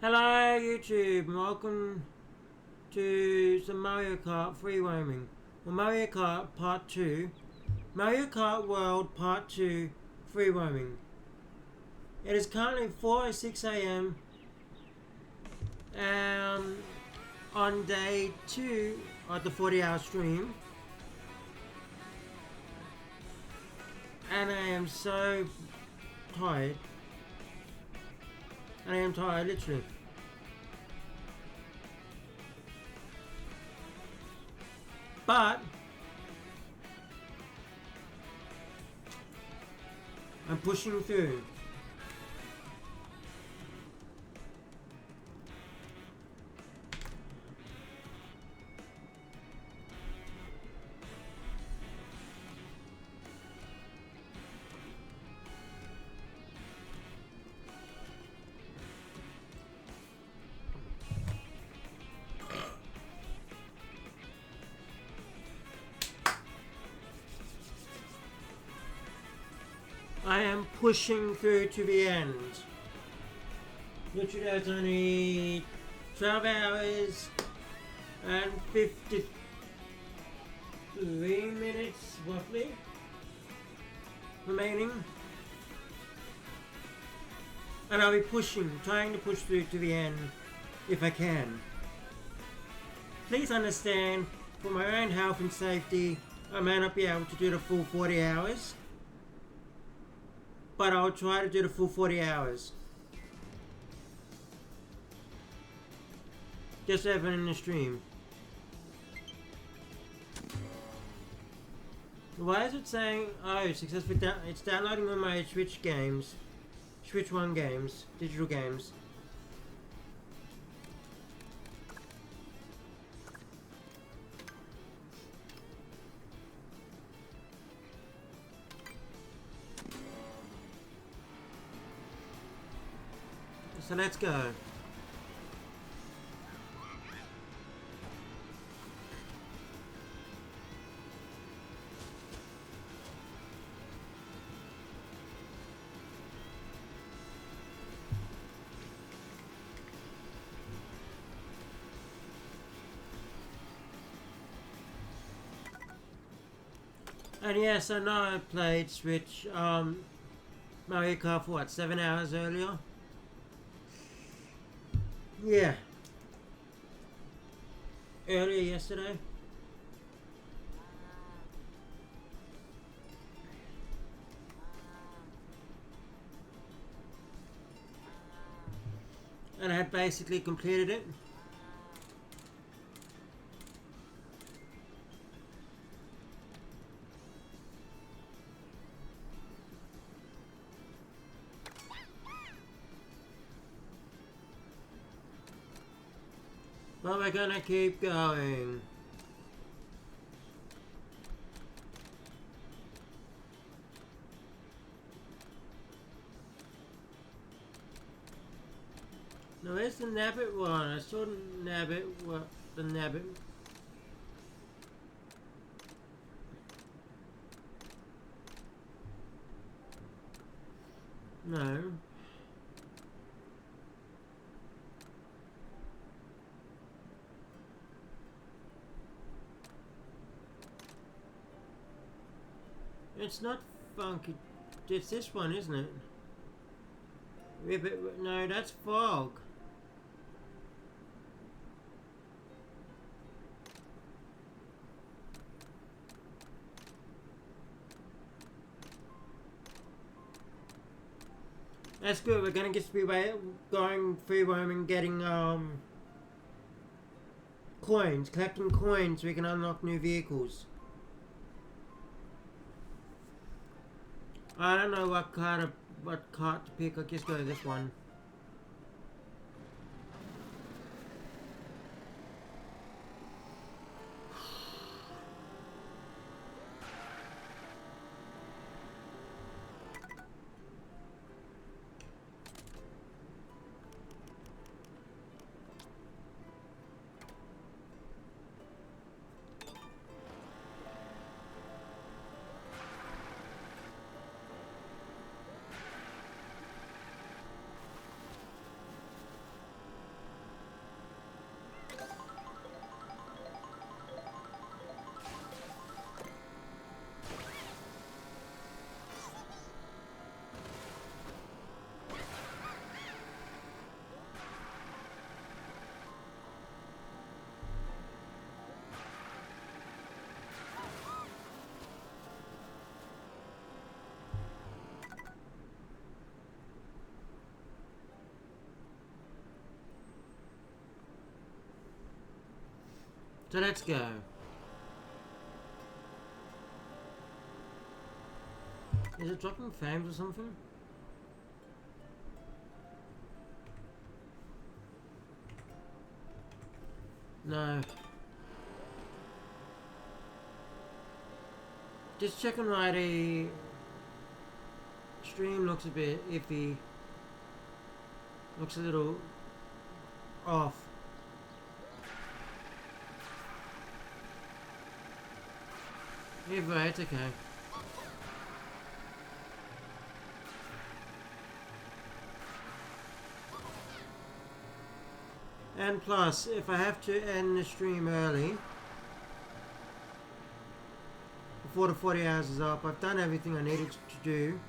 Hello YouTube, and welcome to some Mario Kart free roaming. Well, Mario Kart Part 2, Mario Kart World Part 2 free roaming. It is currently 4:06 AM on day 2 of the 40-hour stream. And I am so tired. I am tired, literally. But I'm pushing through. I am pushing through to the end. Literally, there's only 12 hours and 53 minutes roughly remaining. And I'll be trying to push through to the end if I can. Please understand, for my own health and safety, I may not be able to do the full 40 hours. But I'll try to do the full 40 hours. Just having in the stream. Why is it saying, oh, successful it's downloading all my Switch games. Switch 1 games, digital games. So let's go. And yes, I know I played Switch Mario Kart for what, 7 hours earlier? Yeah. Earlier yesterday. And I had basically completed it. But we're gonna keep going. Now where's the Nabbit one? I saw the Nabbit. No. It's not funky. It's this one, isn't it? Ribbit, no, that's fog. That's good. We're gonna get to be going free roaming, getting coins, collecting coins so we can unlock new vehicles. I don't know what cart to pick. I'll just go to this one. So let's go. Is it dropping frames or something? No. Just checking why the stream looks a bit iffy. Looks a little off. Either way, it's okay. And plus, if I have to end the stream early, before the 40 hours is up, I've done everything I needed to do.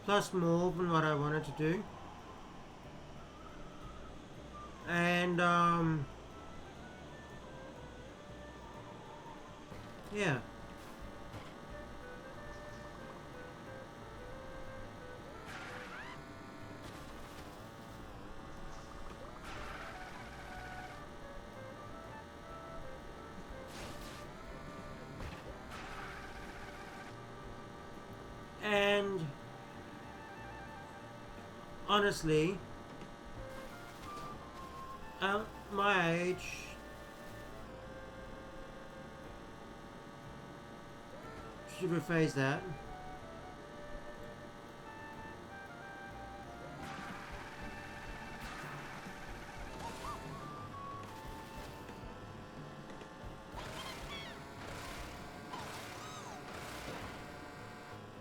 Plus more than what I wanted to do. And, yeah. And honestly, at my age, should rephrase that.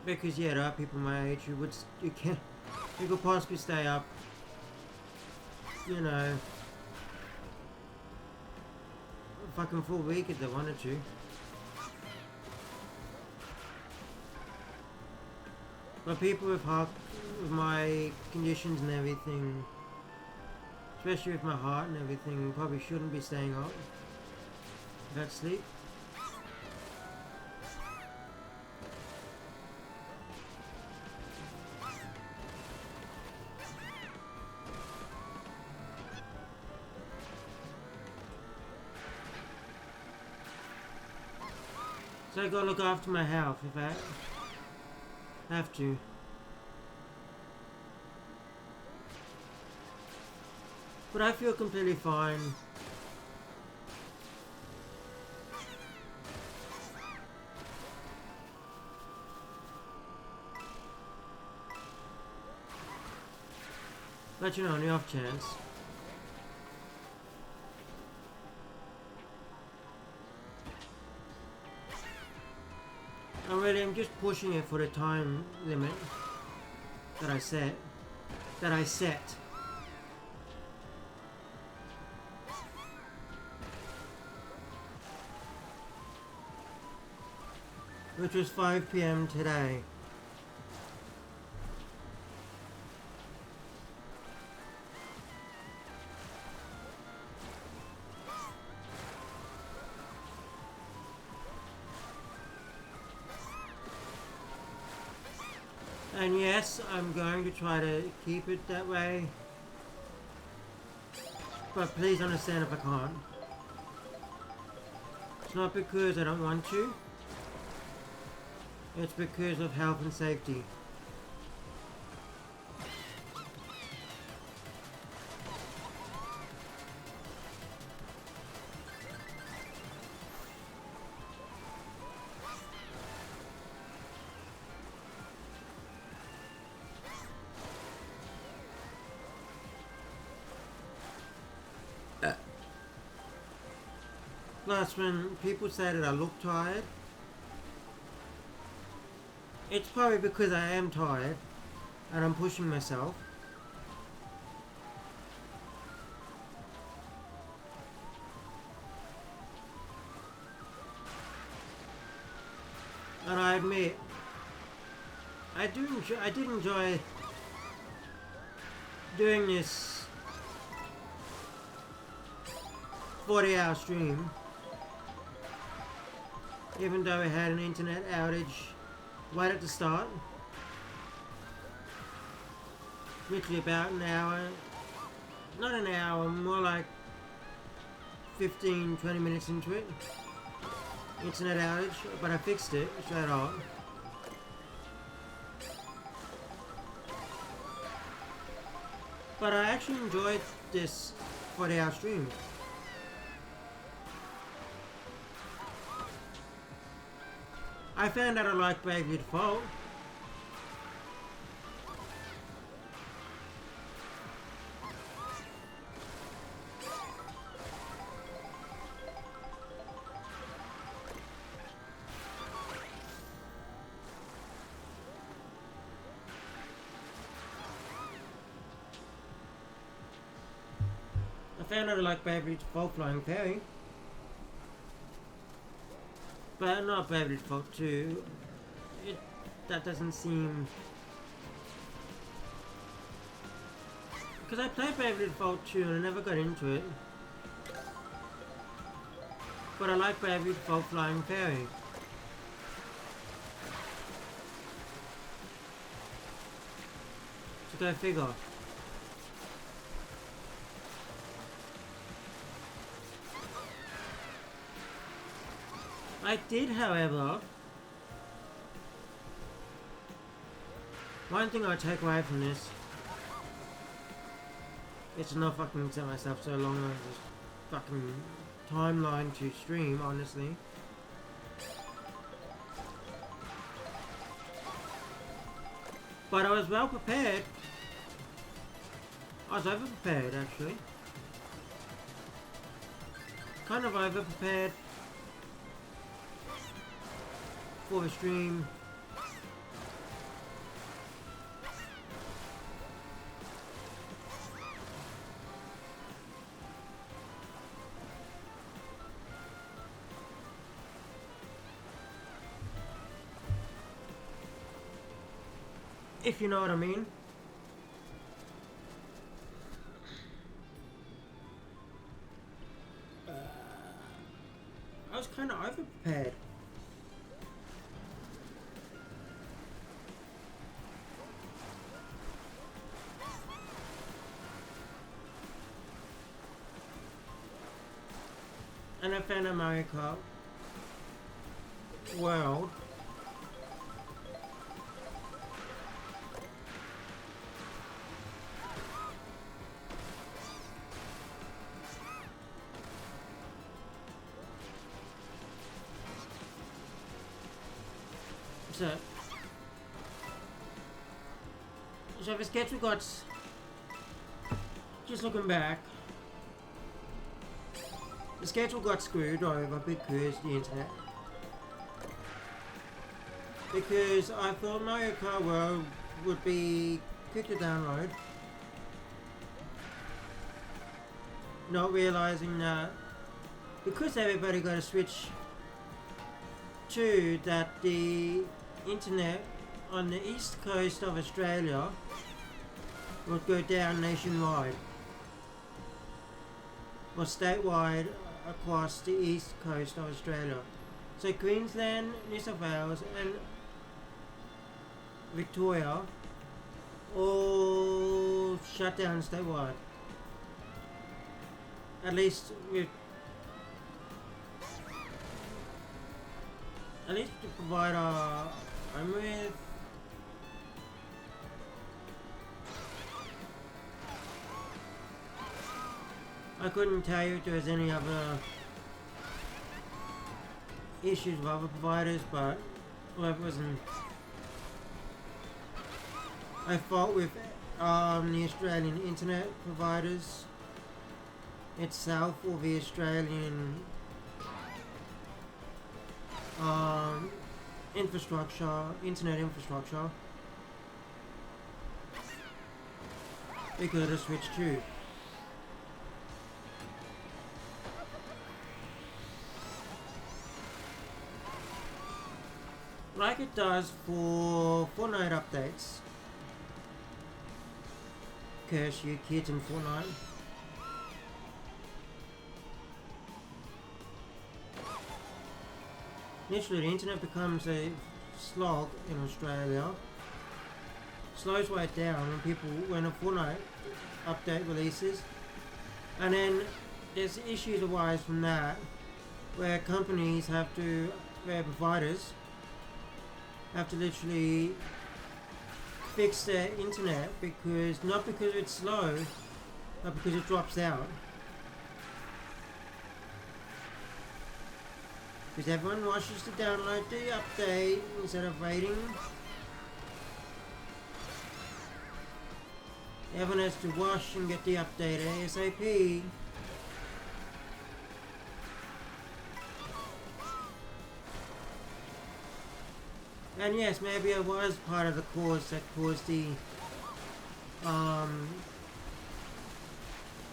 Because yeah, there are people my age who could possibly stay up, you know, a fucking full week if they wanted to. But people with my conditions and everything, especially with my heart and everything, probably shouldn't be staying up without sleep. So I gotta look after my health if I have to. But I feel completely fine. But you know, on the off chance. I'm just pushing it for the time limit that I set. Which was 5 PM today. And yes, I'm going to try to keep it that way. But please understand if I can't. It's not because I don't want to. It's because of health and safety. Plus, when people say that I look tired, it's probably because I am tired and I'm pushing myself. And I admit, I did enjoy doing this 40-hour stream. Even though we had an internet outage right at the start. Literally about an hour not an hour, more like 15-20 minutes into it. Internet outage, but I fixed it straight up. But I actually enjoyed this 40-hour stream. I found out I like Bravely Default. I found out I like Bravely Default Flying Fairy. But not Bravely Default 2. That doesn't seem... Because I played Bravely Default 2 and I never got into it. But I like Bravely Default Flying Fairy. So go figure. I did, however, one thing I take away from this, it's to not fucking set myself so long on this fucking timeline to stream, honestly. But I was well prepared. I was over prepared, actually. Kind of over prepared for the stream. If you know what I mean. I was kind of over prepared. And I found a Mario Kart World. So the schedule got, just looking back, the schedule got screwed over because the internet. Because I thought Mario Kart World would be quick to download. Not realizing that because everybody got a Switch 2, that the internet on the east coast of Australia would go down nationwide or statewide across the east coast of Australia. So Queensland, New South Wales and Victoria all shut down statewide. At least the provider I'm with. I couldn't tell you if there was any other issues with other providers, but well, it wasn't. I fought with the Australian internet providers itself, or the Australian infrastructure, internet infrastructure, because of the Switch 2. Like it does for Fortnite updates. Curse you kids in Fortnite. Literally, the internet becomes a slog in Australia. Slows way down when a Fortnite update releases. And then there's issues arise from that where companies have to, where providers have to literally fix their internet because, not because it's slow, but because it drops out. Because everyone rushes to download the update instead of waiting. Everyone has to rush and get the update ASAP. And yes, maybe I was part of the cause that caused the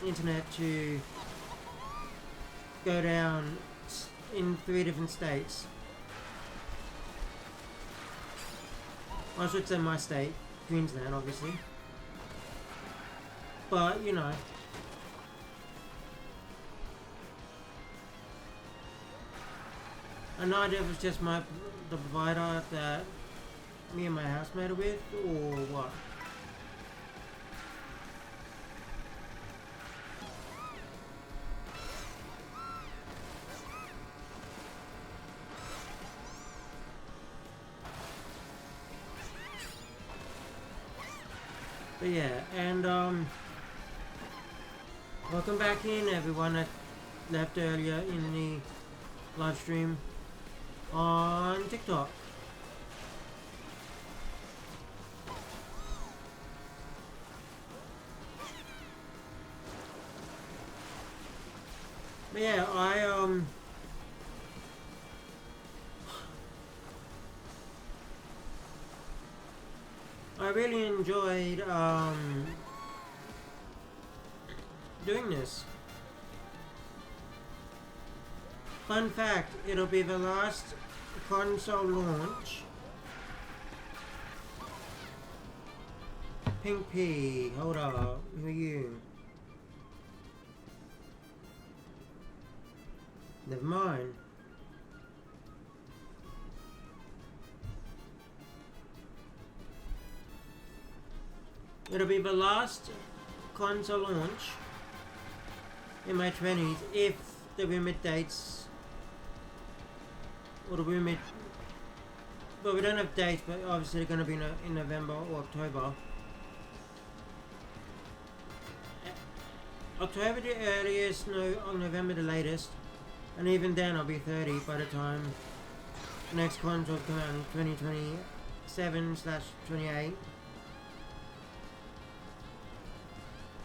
internet to go down in 3 different states. I should say my state, Queensland, obviously. But, you know. And not if it was just the provider that me and my housemate are with, or what. But yeah, and welcome back in everyone that left earlier in the live stream on TikTok. But yeah, I really enjoyed doing this. Fun fact, it'll be the last console launch. Pink P, hold up, who are you? Never mind. It'll be the last console launch in my 20s if the remit dates, or the remit, but we don't have dates, but obviously they're going to be in November or October. October the earliest, November the latest, and even then I'll be 30 by the time the next console comes out in 2027/28.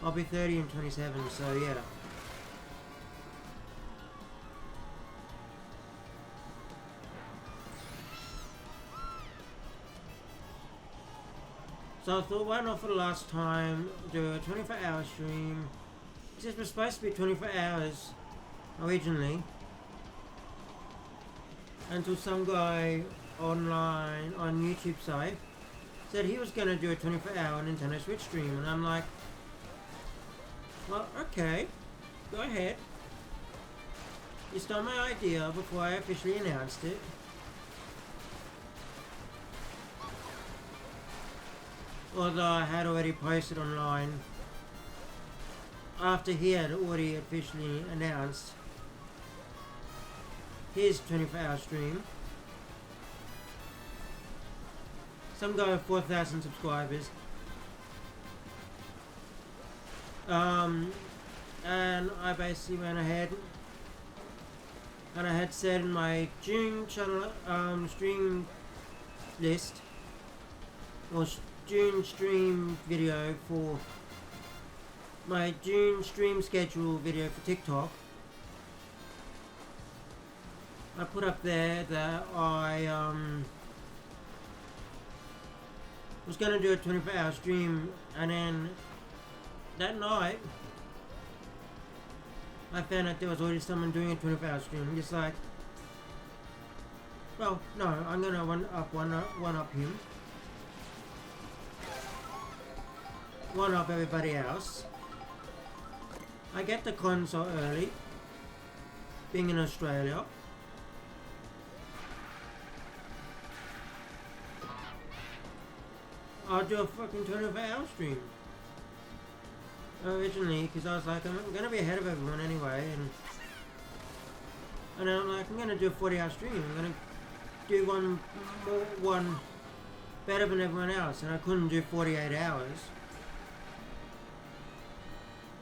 I'll be 30 and 27, so yeah. So I thought, why not for the last time do a 24-hour stream? This was supposed to be 24 hours originally, until some guy online on YouTube site said he was going to do a 24-hour Nintendo Switch stream, and I'm like, well, okay, go ahead. You stole my idea before I officially announced it. Although I had already posted online after he had already officially announced his 24-hour stream. Some guy with 4,000 subscribers. And I basically went ahead and I had said in my June channel stream list, or June stream video for my June stream schedule video for TikTok, I put up there that I was going to do a 24-hour stream, and then that night I found out there was already someone doing a 24-hour stream. I'm just like, well, no, I'm going to one up him. One up everybody else. I get the console early, being in Australia. I'll do a fucking 24-hour stream. originally, because I was like, I'm gonna be ahead of everyone anyway, and I'm like, I'm gonna do a 40-hour stream. I'm gonna do one better than everyone else, and I couldn't do 48 hours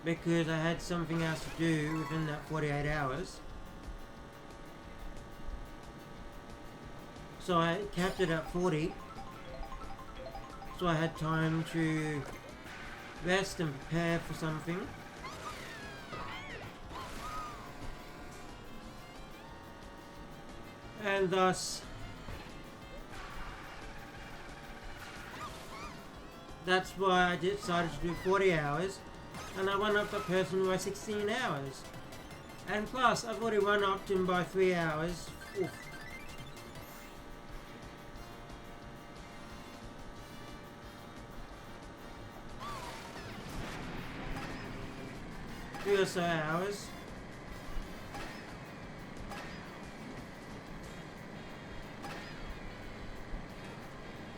because I had something else to do within that 48 hours. So I capped it at 40. So I had time to rest and prepare for something. And thus, that's why I decided to do 40 hours. And I went up the person by 16 hours. And plus, I've already run up to him by 3 hours. Oof. 3 or so hours.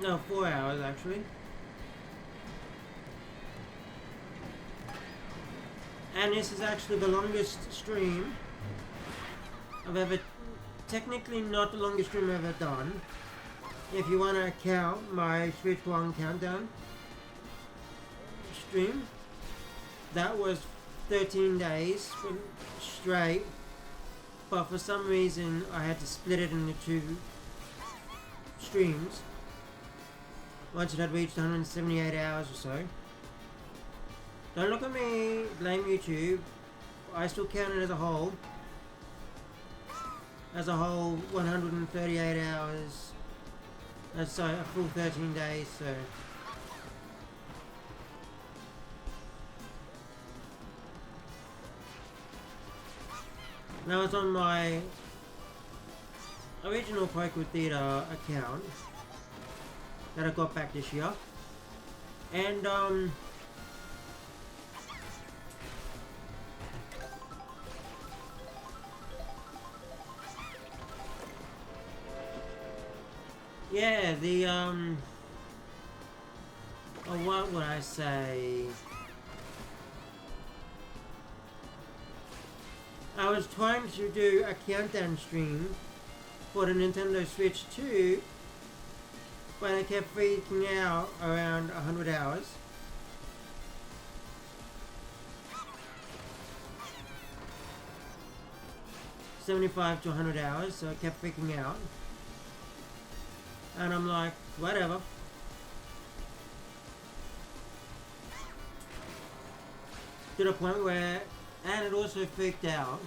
No, 4 hours actually. And this is actually the longest stream I've ever... Technically not the longest stream I've ever done. If you want to count my Switch 1 countdown stream. That was 13 days straight. But for some reason I had to split it into 2 streams. Once it had reached 178 hours or so. Don't look at me, blame YouTube. I still count it as a whole. As a whole, 138 hours. So a full 13 days, so... That was on my original Poker Theatre account that I got back this year. And, yeah, what would I say? I was trying to do a countdown stream for the Nintendo Switch 2, but I kept freaking out around 100 hours. $75 to 100 hours, so I kept freaking out. And I'm like, whatever. To the point where, and it also freaked out,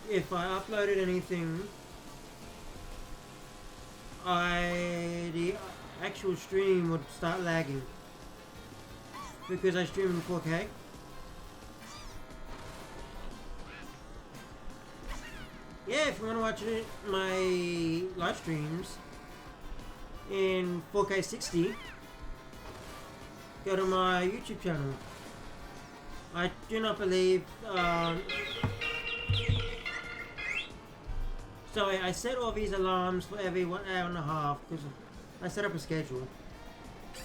if I uploaded anything, the actual stream would start lagging. Because I stream in 4K. Yeah, if you want to watch it, my live streams in 4K 60, go to my YouTube channel. I do not believe, sorry, I set all these alarms for every 1 hour and a half, because I set up a schedule,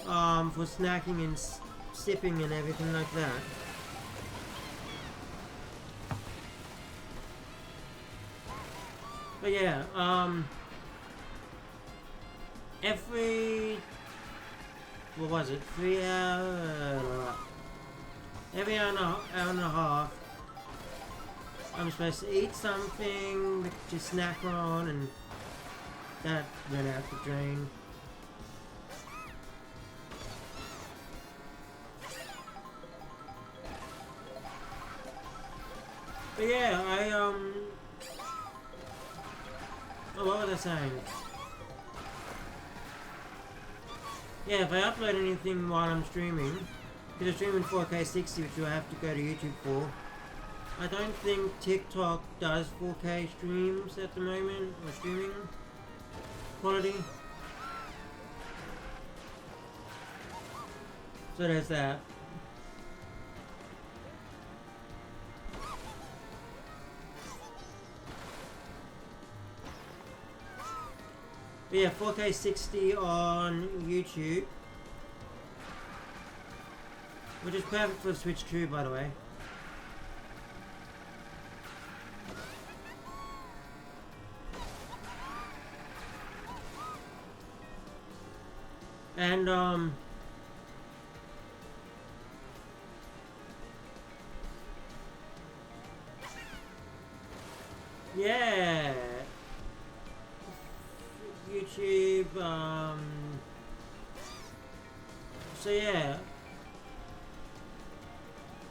for snacking and sipping and everything like that. But yeah, every, what was it, 3 hours, every hour and a half, I'm supposed to eat something to snack on, and that went out the drain. But yeah, oh, what was I saying? Yeah, if I upload anything while I'm streaming, because I stream in 4K 60, which I have to go to YouTube for. I don't think TikTok does 4K streams at the moment, or streaming quality. So there's that. But yeah, 4K 60 on YouTube. Which is perfect for Switch 2, by the way. And yeah, YouTube, so yeah,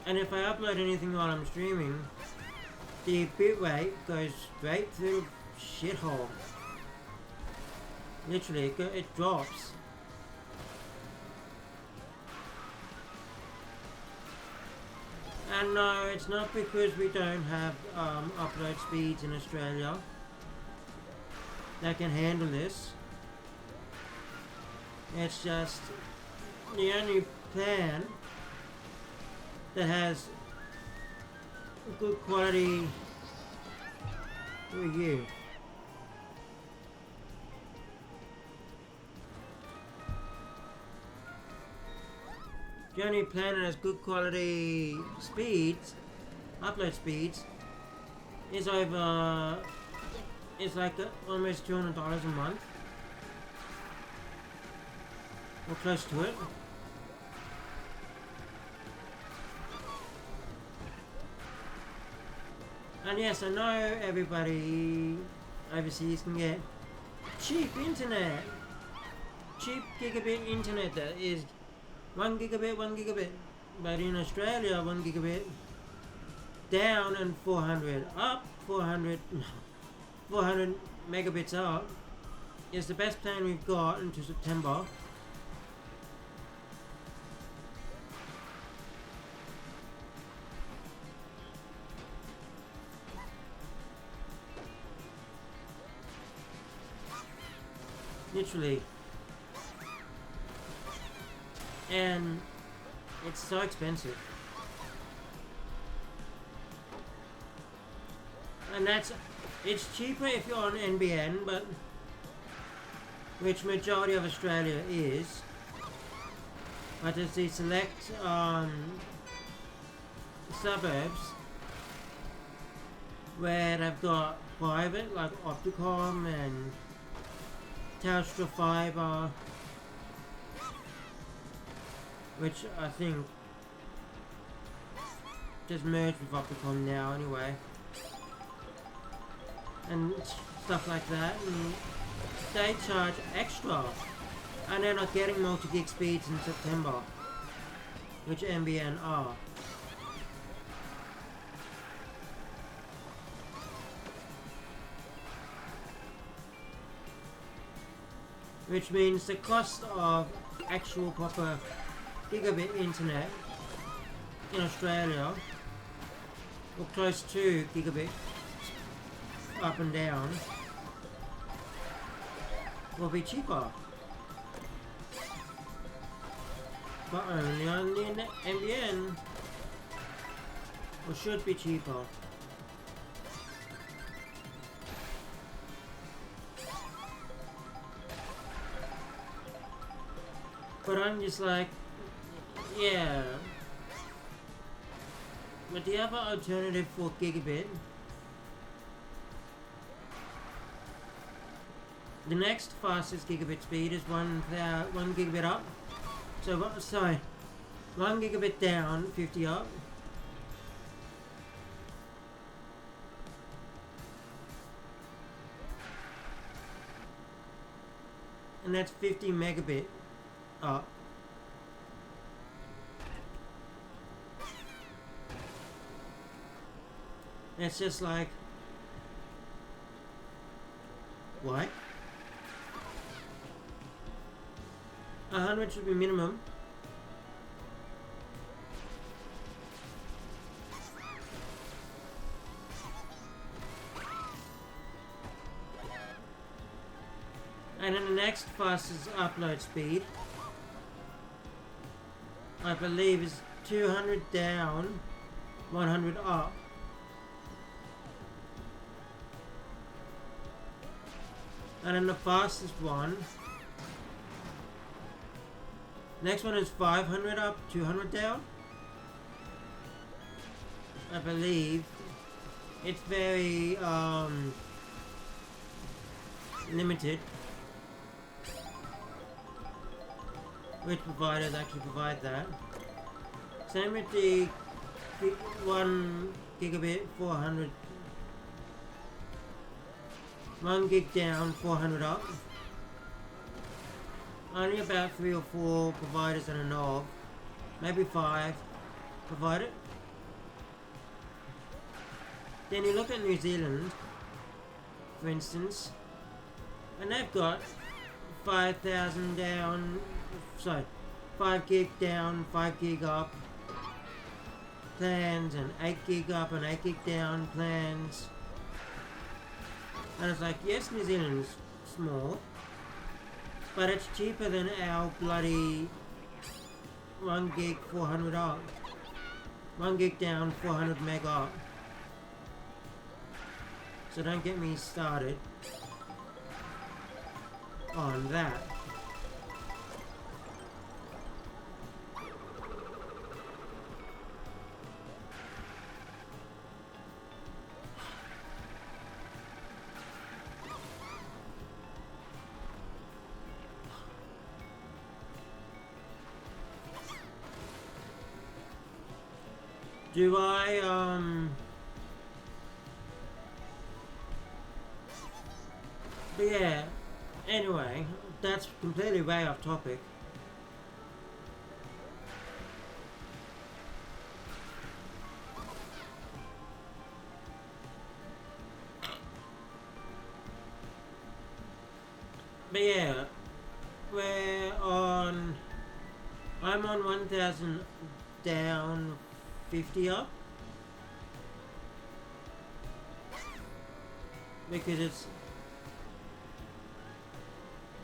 and if I upload anything while I'm streaming, the bitrate goes straight through shithole. Literally, it drops. And no, it's not because we don't have upload speeds in Australia that can handle this. It's just the only plan that has good quality review. The only plan that has good quality speeds, upload speeds, is over, is like almost $200 a month. Or close to it. And yes, I know everybody overseas can get cheap internet. Cheap gigabit internet that is 1 gigabit. But in Australia, 1 gigabit down and 400 up, 400 megabits up is the best plan we've got until September. Literally. And it's so expensive. And it's cheaper if you're on NBN, but which majority of Australia is. But there's the select suburbs where they've got private, like Opticom and Telstra Fibre, which I think just merged with Opticom now anyway, and stuff like that, and they charge extra, and they're not getting multi-gig speeds in September, which NBN are. Which means the cost of actual proper gigabit internet in Australia, or close to gigabit up and down, will be cheaper. But only on the NBN, or should be cheaper. But I'm just like, yeah. But the other alternative for gigabit, the next fastest gigabit speed is 1 gigabit up. So, sorry, 1 gigabit down, 50 up. And that's 50 megabit up. It's just like, what? 100 should be minimum. And then the next fastest upload speed, I believe, is 200 down, 100 up. And then the fastest one, next one is 500 up, 200 down. I believe it's very limited which providers actually provide that. Same with the 1 gigabit 400, 1 gig down 400 up. Only about 3 or 4 providers that I know of, maybe 5 provide it. Then you look at New Zealand, for instance, and they've got 5,000 down, sorry, 5 gig down, 5 gig up plans, and 8 gig up and 8 gig down plans. And it's like, yes, New Zealand's small, but it's cheaper than our bloody 1 gig 400 up. 1 gig down, 400 meg up. So don't get me started on that. Do I, but yeah, anyway, that's completely way off topic. But yeah, I'm on 1,000 down, 50 up. Because it's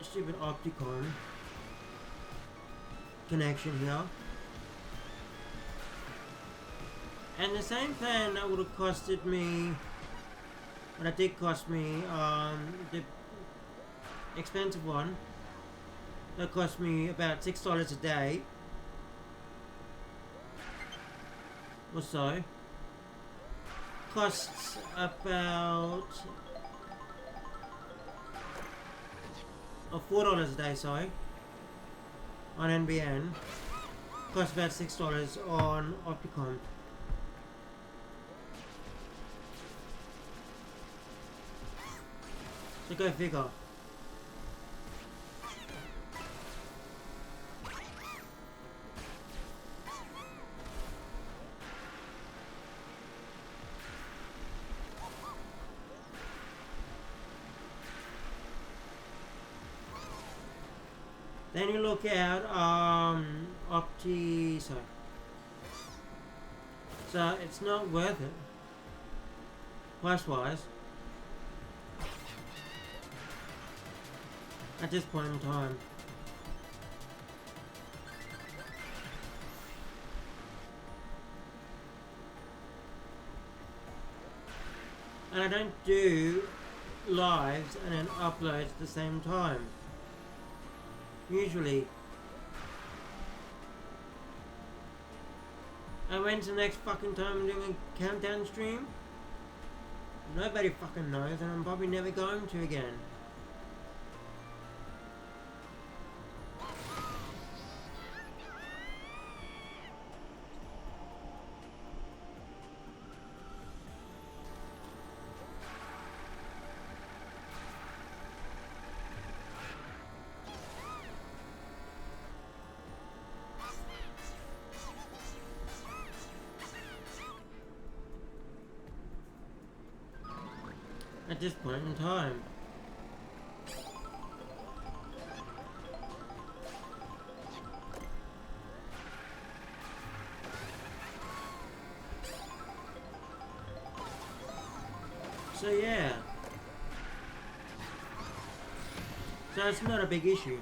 a stupid Opticon connection here. And the same plan that would have costed me, but it did cost me, the expensive one, that cost me about $6 a day or so. Costs about $4 a day, sorry, on NBN. Costs about $6 on Opticom. So go figure. Then you look at sorry. So it's not worth it, price-wise, at this point in time. And I don't do lives and then uploads at the same time. Usually. And when's the next fucking time I'm doing a countdown stream? Nobody fucking knows, and I'm probably never going to again. At this point in time. So yeah. So it's not a big issue.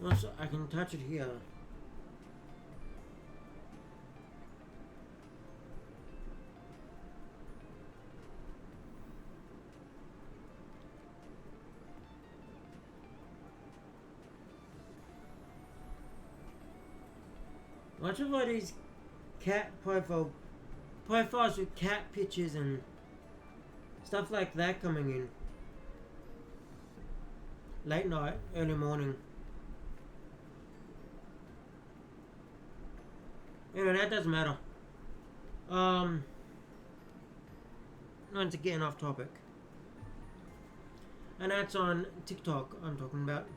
Also, I can touch it here. Much of all these cat profiles with cat pictures and stuff like that coming in. Late night, early morning. Anyway, that doesn't matter. Not to getting off topic. And that's on TikTok I'm talking about.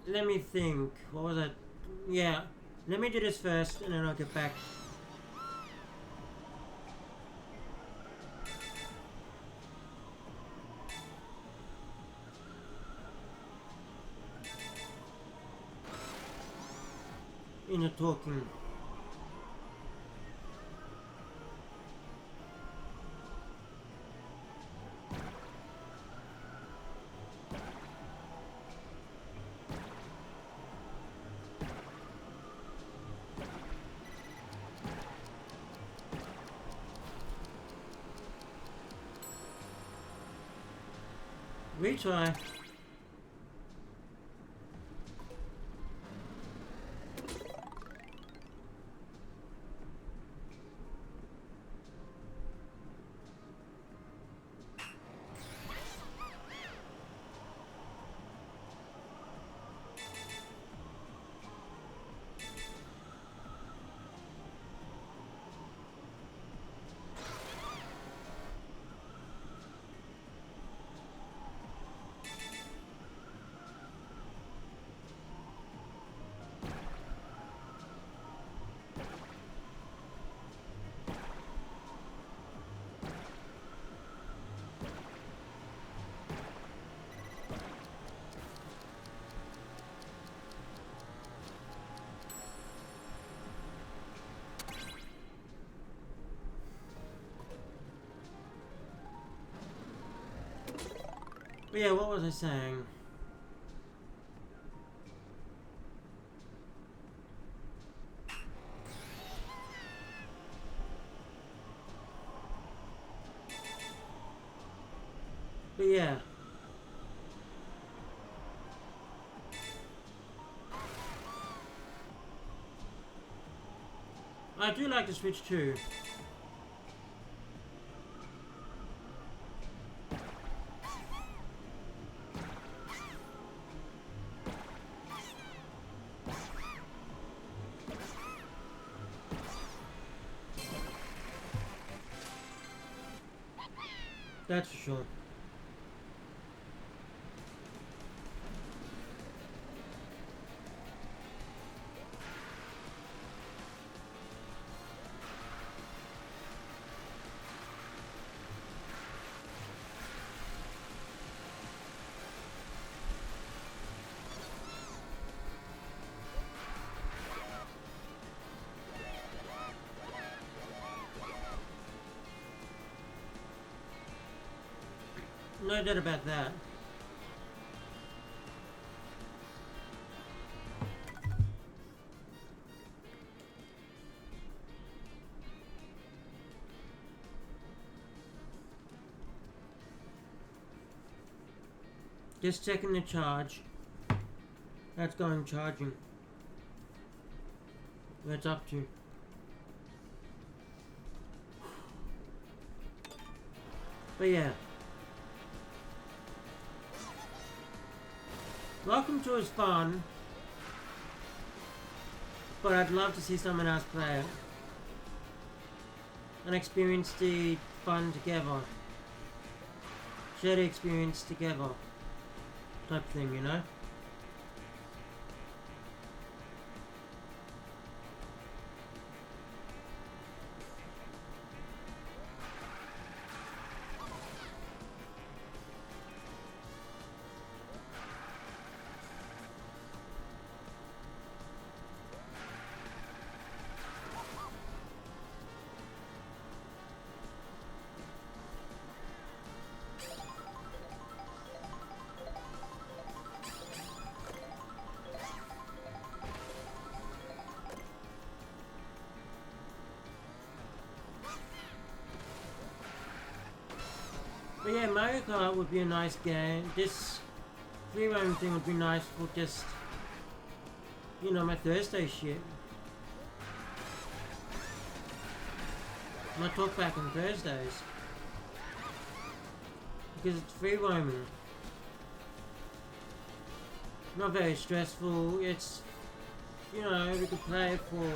Let me think. What was that? Yeah. Let me do this first and then I'll get back. Into talking. Retry. But yeah, what was I saying? But yeah. I do like the Switch too. That's for sure. No doubt about that. Just checking the charge. That's going charging. Where it's up to. But yeah. Welcome to is fun. But I'd love to see someone else play it. And experience the fun together. Share the experience together. Type thing, you know? yeah, Mario Kart would be a nice game. This free roaming thing would be nice for just, you know, my Thursday shit. My talkback on Thursdays. Because it's free roaming. Not very stressful. It's, you know, we could play it for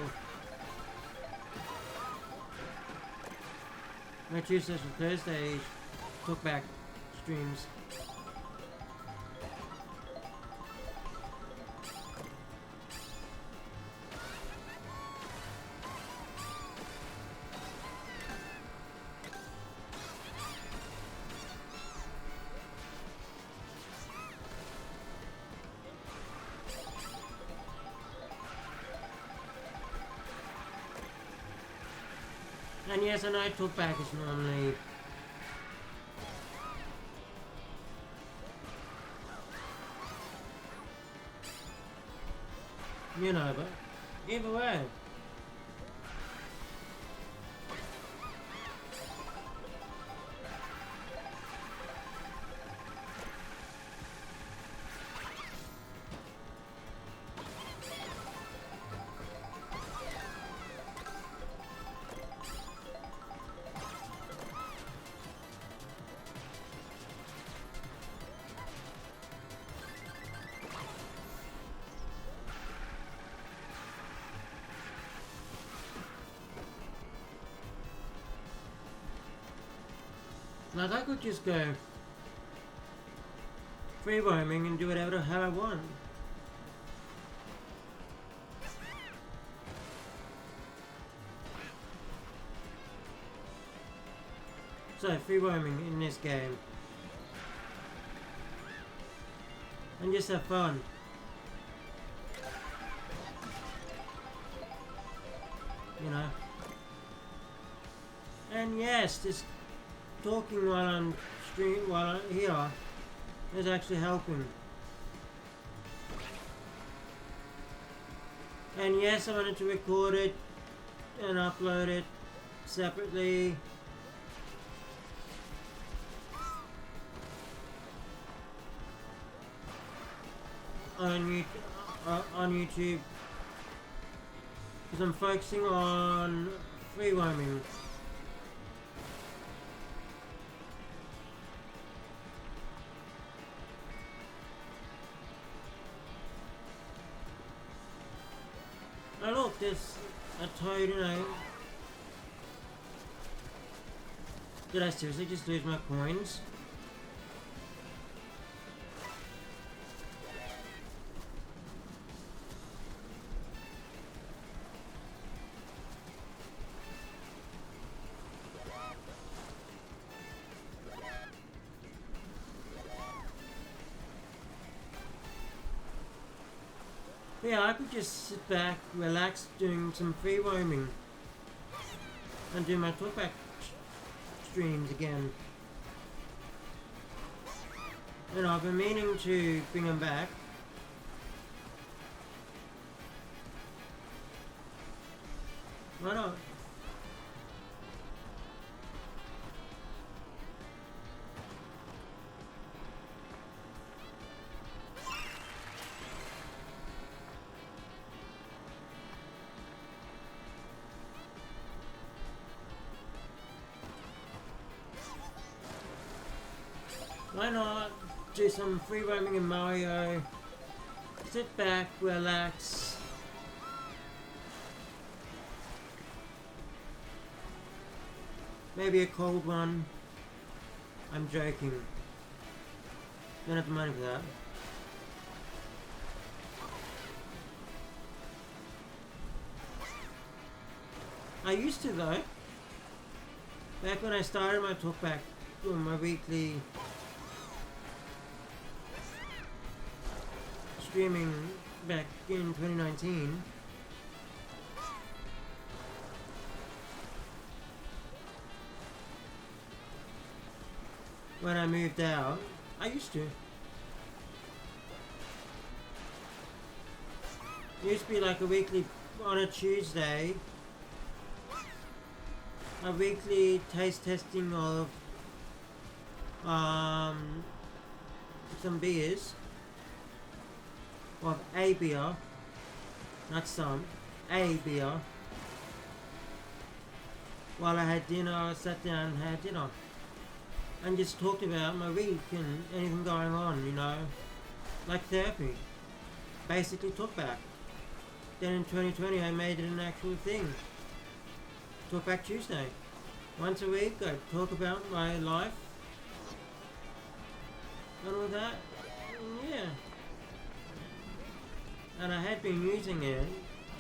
my Tuesdays and Thursdays talkback streams. And yes, I know talkback is normally you know, but either way. Like I could just go free roaming and do whatever the hell I want. So free roaming in this game. And just have fun. You know. And yes, this talking while I'm here is actually helping. And yes, I wanted to record it and upload it separately. On YouTube, because I'm focusing on free roaming. Oh look, there's a toad, you know. Did I seriously just lose my coins? Yeah, I could just sit back, relax, doing some free roaming, and do my talkback streams again. And I've been meaning to bring them back. Why not? Why not do some free roaming in Mario, sit back, relax, maybe a cold one. I'm joking, don't have the money for that. I used to though, back when I started my talkback, my weekly streaming back in 2019. When I moved out, I used to. It used to be like a weekly, on a Tuesday, a weekly taste testing of um, some beers, or a beer, not some, a beer. While I had dinner, I sat down and had dinner. And just talked about my week and anything going on, you know. Like therapy. Basically talk back. Then in 2020 I made it an actual thing. Talk back Tuesday. Once a week I talk about my life. And all that. And yeah. And I had been using it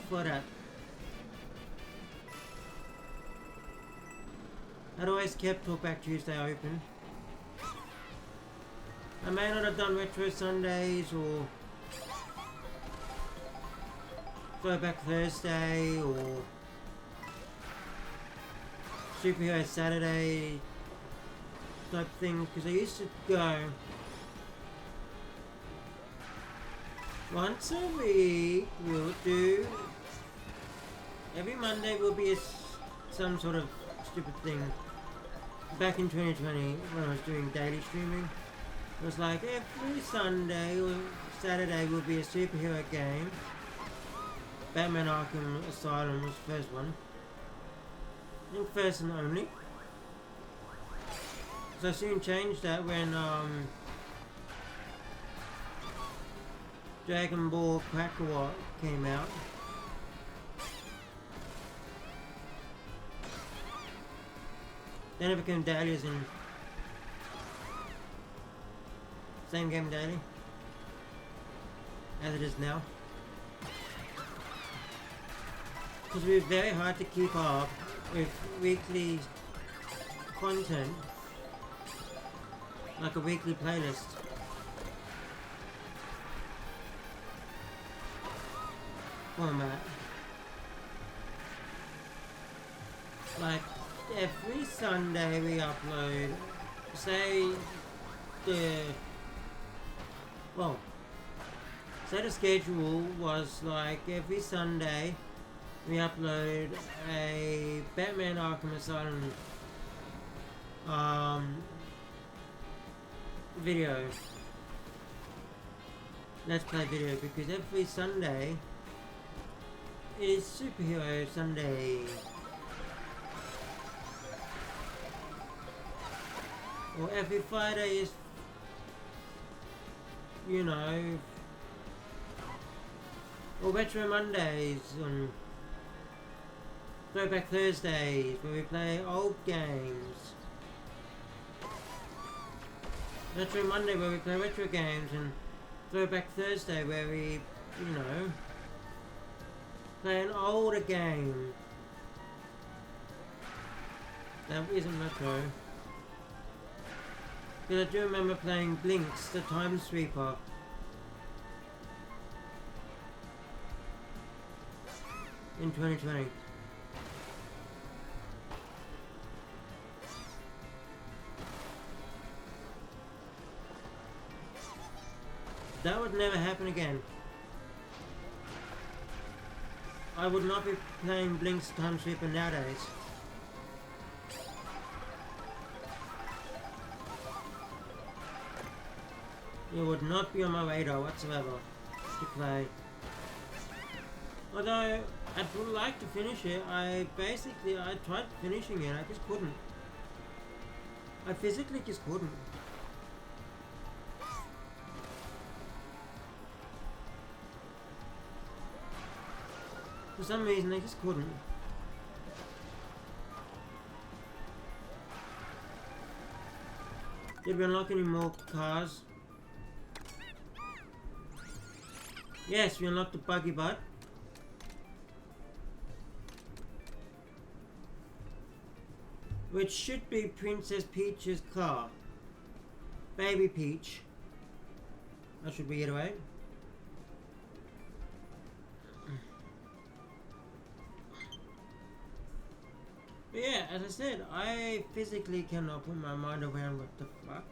for that. I'd always kept Talk Back Tuesday open. I may not have done Retro Sundays or Throwback Thursday or Superhero Saturday type thing, because I used to go once a week. We'll do every Monday will be some sort of stupid thing. Back in 2020 when I was doing daily streaming, it was like every Sunday or Saturday will be a superhero game. Batman Arkham Asylum was the first one. I think first and only. So I soon changed that when Dragon Ball Kakarot came out. Then it became dailies and same game daily as it is now. Because it was very hard to keep up with weekly content, like a weekly playlist. Format. Like every Sunday we upload, say the schedule was like every Sunday we upload a Batman Arkham Asylum video. Let's play video, because every Sunday is Superhero Sunday. Or every Friday is, you know, or Retro Mondays and Throwback Thursdays where we play old games. Retro Monday where we play retro games, and Throwback Thursday where we, you know, play an older game that isn't retro. Because I do remember playing Blinks, the Time Sweeper. In 2020. That would never happen again. I would not be playing Blinks Time Sweeper nowadays. It would not be on my radar whatsoever to play. Although I would like to finish it, I tried finishing it, I just couldn't. I physically just couldn't. For some reason I just couldn't. Did we unlock any more cars? Yes, we unlocked the Buggy Butt. Which should be Princess Peach's car. Baby Peach. I should reiterate. But yeah, as I said, I physically cannot put my mind around what the fuck.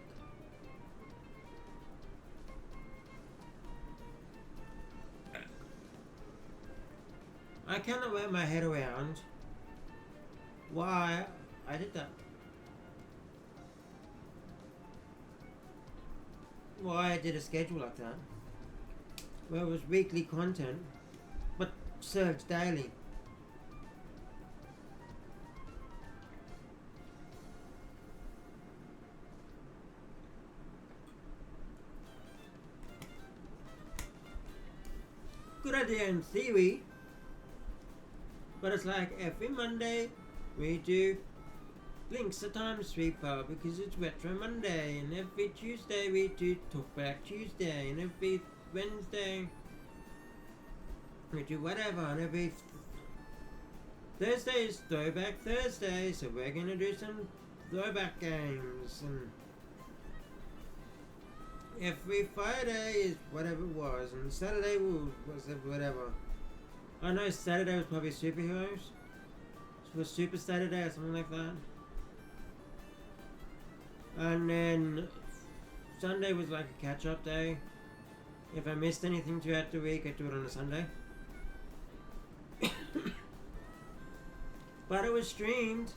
I cannot wrap my head around why I did that. why I did a schedule like that. Where it was weekly content, but served daily. Good idea in theory, but it's like every Monday we do Links the Time Sweeper because it's Retro Monday, and every Tuesday we do Talkback Tuesday, and every Wednesday we do whatever, and every Thursday is Throwback Thursday, so we're gonna do some throwback games, and every Friday is whatever it was, and Saturday was whatever. I know Saturday was probably superheroes. It was Super Saturday or something like that. And then Sunday was like a catch-up day. If I missed anything throughout the week, I'd do it on a Sunday. But it was streamed.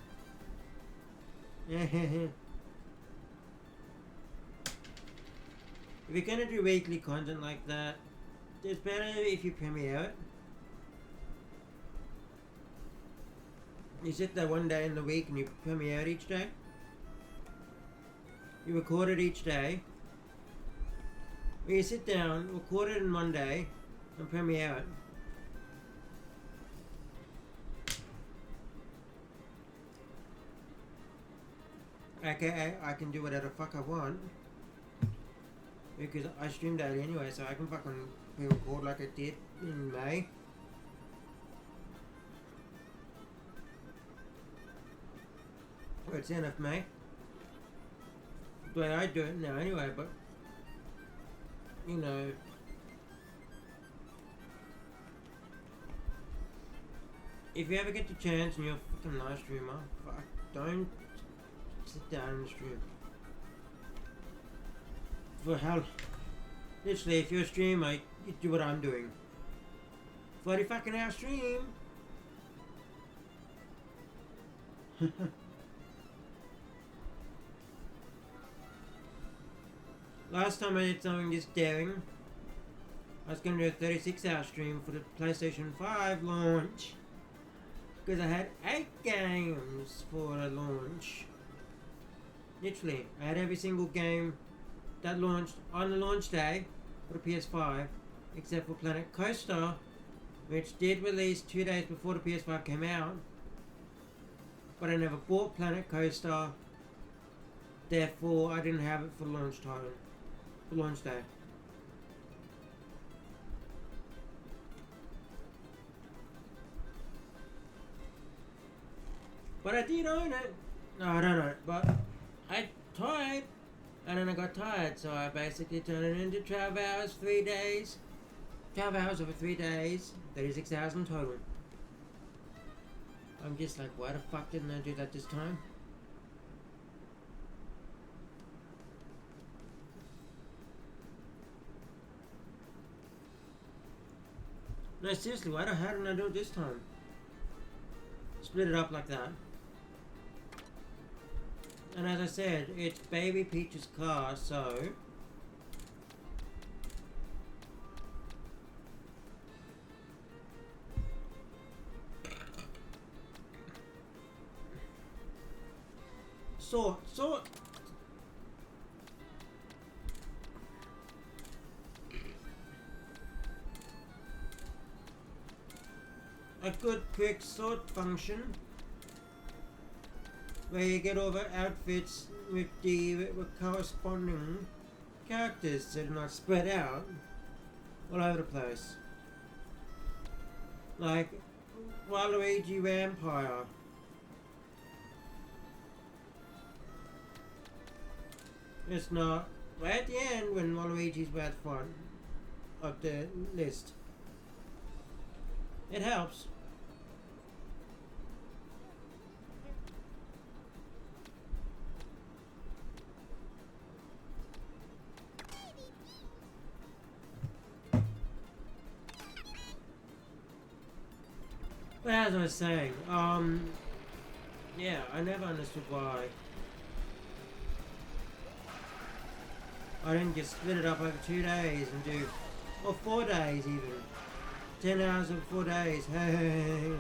If you're gonna do weekly content like that, it's better if you premiere it. You sit there one day in the week and you premiere it each day. You record it each day. Or you sit down, record it in one day, and premiere it. Okay, I can do whatever the fuck I want. Because I stream daily anyway, so I can fucking record like I did in May. Or it's the end of May. The way I do it now anyway, but you know, if you ever get the chance and you're a fucking live streamer, fuck, don't sit down and stream. For hell, literally, if you're a streamer, you do what I'm doing. 40 fucking hour stream. Last time I did something this daring, I was going to do a 36-hour stream for the PlayStation 5 launch. Because I had 8 games for the launch. Literally, I had every single game that launched on the launch day for the PS5, except for Planet Coaster, which did release 2 days before the PS5 came out. But I never bought Planet Coaster, therefore I didn't have it for launch time. Launch day. But I did own it. No, I don't own it, but I tried, and then I got tired, so I basically turned it into 12 hours, 3 days. 12 hours over 3 days, 36 hours in total. I'm just like, why the fuck didn't I do that this time? No, seriously, how didn't I do it this time? Split it up like that. And as I said, it's Baby Peach's car, so sort. A good quick sort function where you get all the outfits with the corresponding characters so they're not spread out all over the place. Like Waluigi Vampire. It's not right at the end when Waluigi's right front of the list. It helps. But as I was saying, yeah, I never understood why I didn't just split it up over 2 days and do, or 4 days even. 10 hours of 4 days. Hey.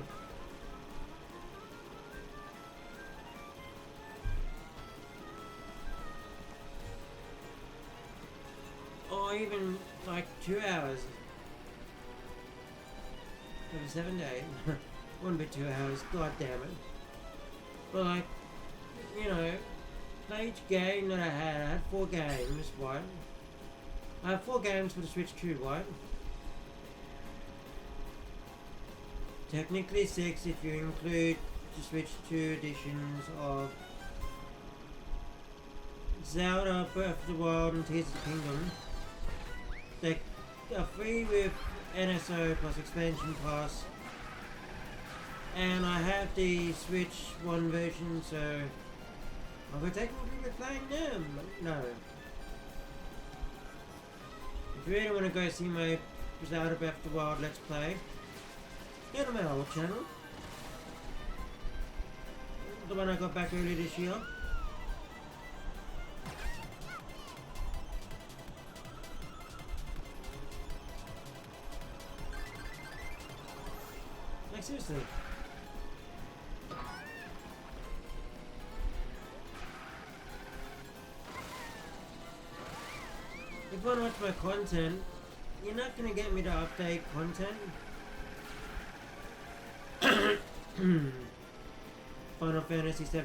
Or even like 2 hours. Over 7 days. Wouldn't be 2 hours, god damn it. But like, you know, play each game that I had 4 games, right? I have 4 games for the Switch 2, right? Technically 6 if you include the Switch 2 editions of Zelda, Breath of the Wild and Tears of the Kingdom. They are free with NSO plus expansion pass. And I have the Switch 1 version, so I'll go technically be playing them. No. If you really want to go see my Zelda Breath of the Wild Let's Play, go to my old channel. The one I got back earlier this year. Like seriously. If you want to watch my content, you're not going to get me to update content. Final Fantasy VII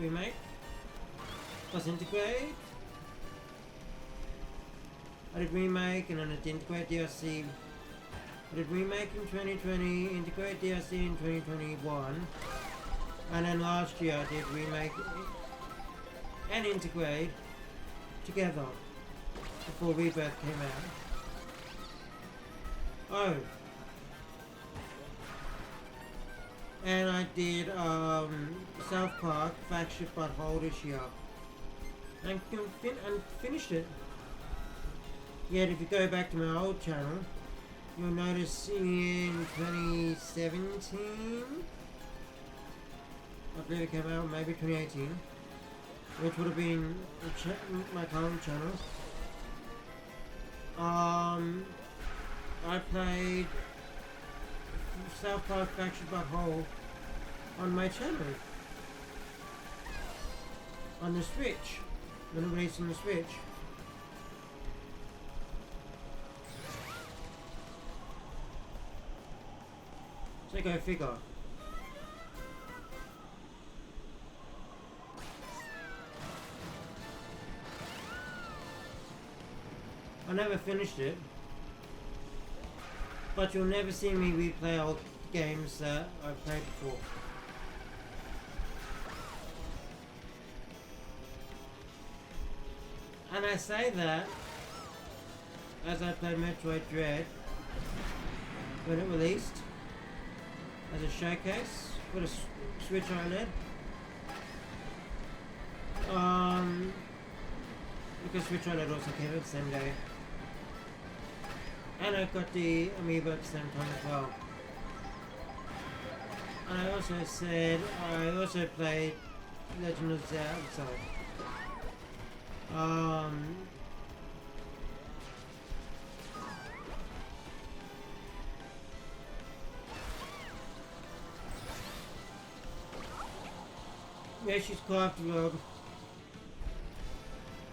Remake plus Integrate. I did Remake and then I did Integrate DLC. I did Remake in 2020, Integrate DLC in 2021. And then last year I did Remake and Integrate together before Rebirth came out. Oh. And I did South Park Flagship Butthole this year. And finished it. Yet if you go back to my old channel, you'll notice in 2017, I believe it came out, maybe 2018, which would have been my current channel. I played South Park Flagship Butthole on my channel. On the Switch. When it released on the Switch. So go figure. I never finished it. But you'll never see me replay old games that I've played before. And I say that as I played Metroid Dread when it released as a showcase for the Switch OLED. Because Switch OLED also came out the same day. And I got the Amiibo at the same time as well. And I also said, I also played Legend of Zelda. Yoshi's Crafted World.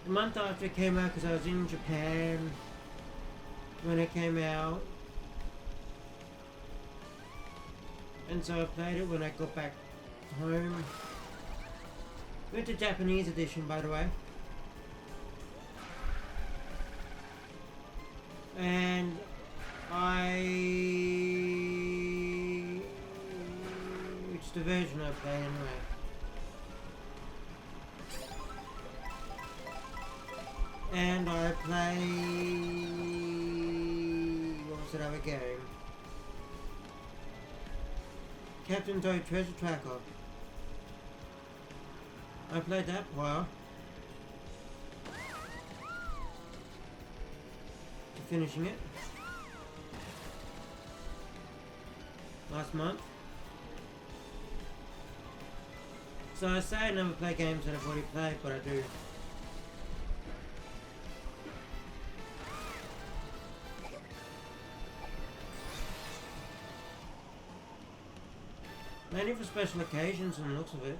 The month after it came out, because I was in Japan when it came out, and so I played it when I got back home. Went to Japanese edition, by the way, and it's the version I played anyway. And I play, what was that other game? Captain Toad Treasure Tracker. I played that for a while. To finishing it. Last month. So I say I never play games that I've already played, but I do. Mainly for special occasions and the looks of it.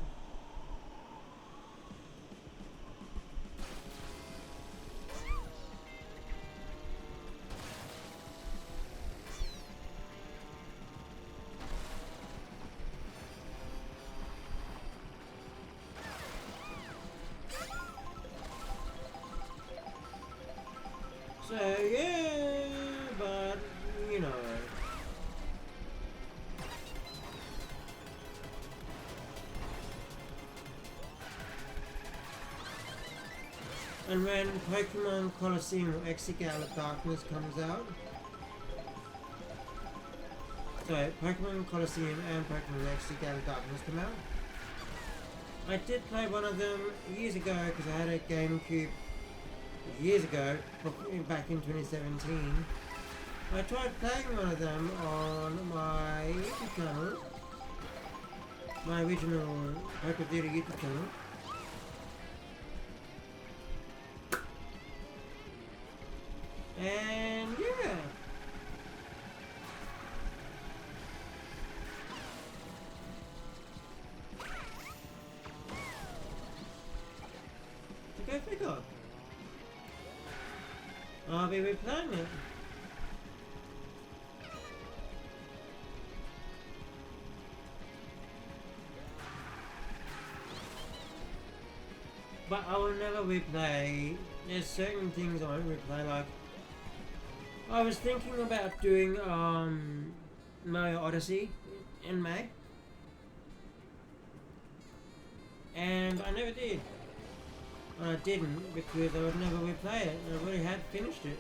So yeah, but you know. And when Pokemon Colosseum or Exegale of Darkness comes out, so Pokemon Colosseum and Pokemon Exegale of Darkness come out. I did play one of them years ago because I had a GameCube years ago, back in 2017. I tried playing one of them on my YouTube channel, my original Pokemon Theater YouTube channel. And yeah. So go figure. I'll be replaying it. But I will never replay. There's certain things I won't replay, like I was thinking about doing Mario Odyssey in May, and I never did. And I didn't because I would never replay it. I already had finished it.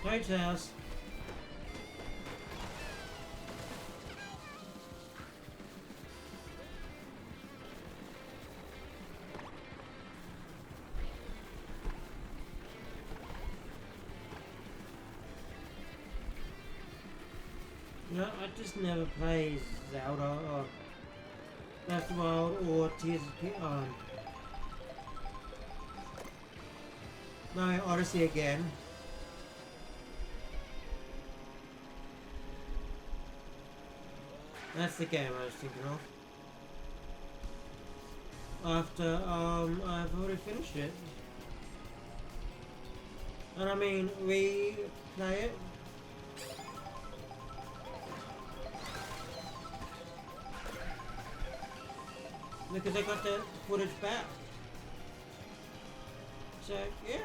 Toad's house. You know, I just never play Zelda or Breath of the Wild or Tears of the Kingdom. Mario Odyssey again. That's the game I was thinking of. After I've already finished it. And I mean, replay it. Because I got the footage back. So, yeah.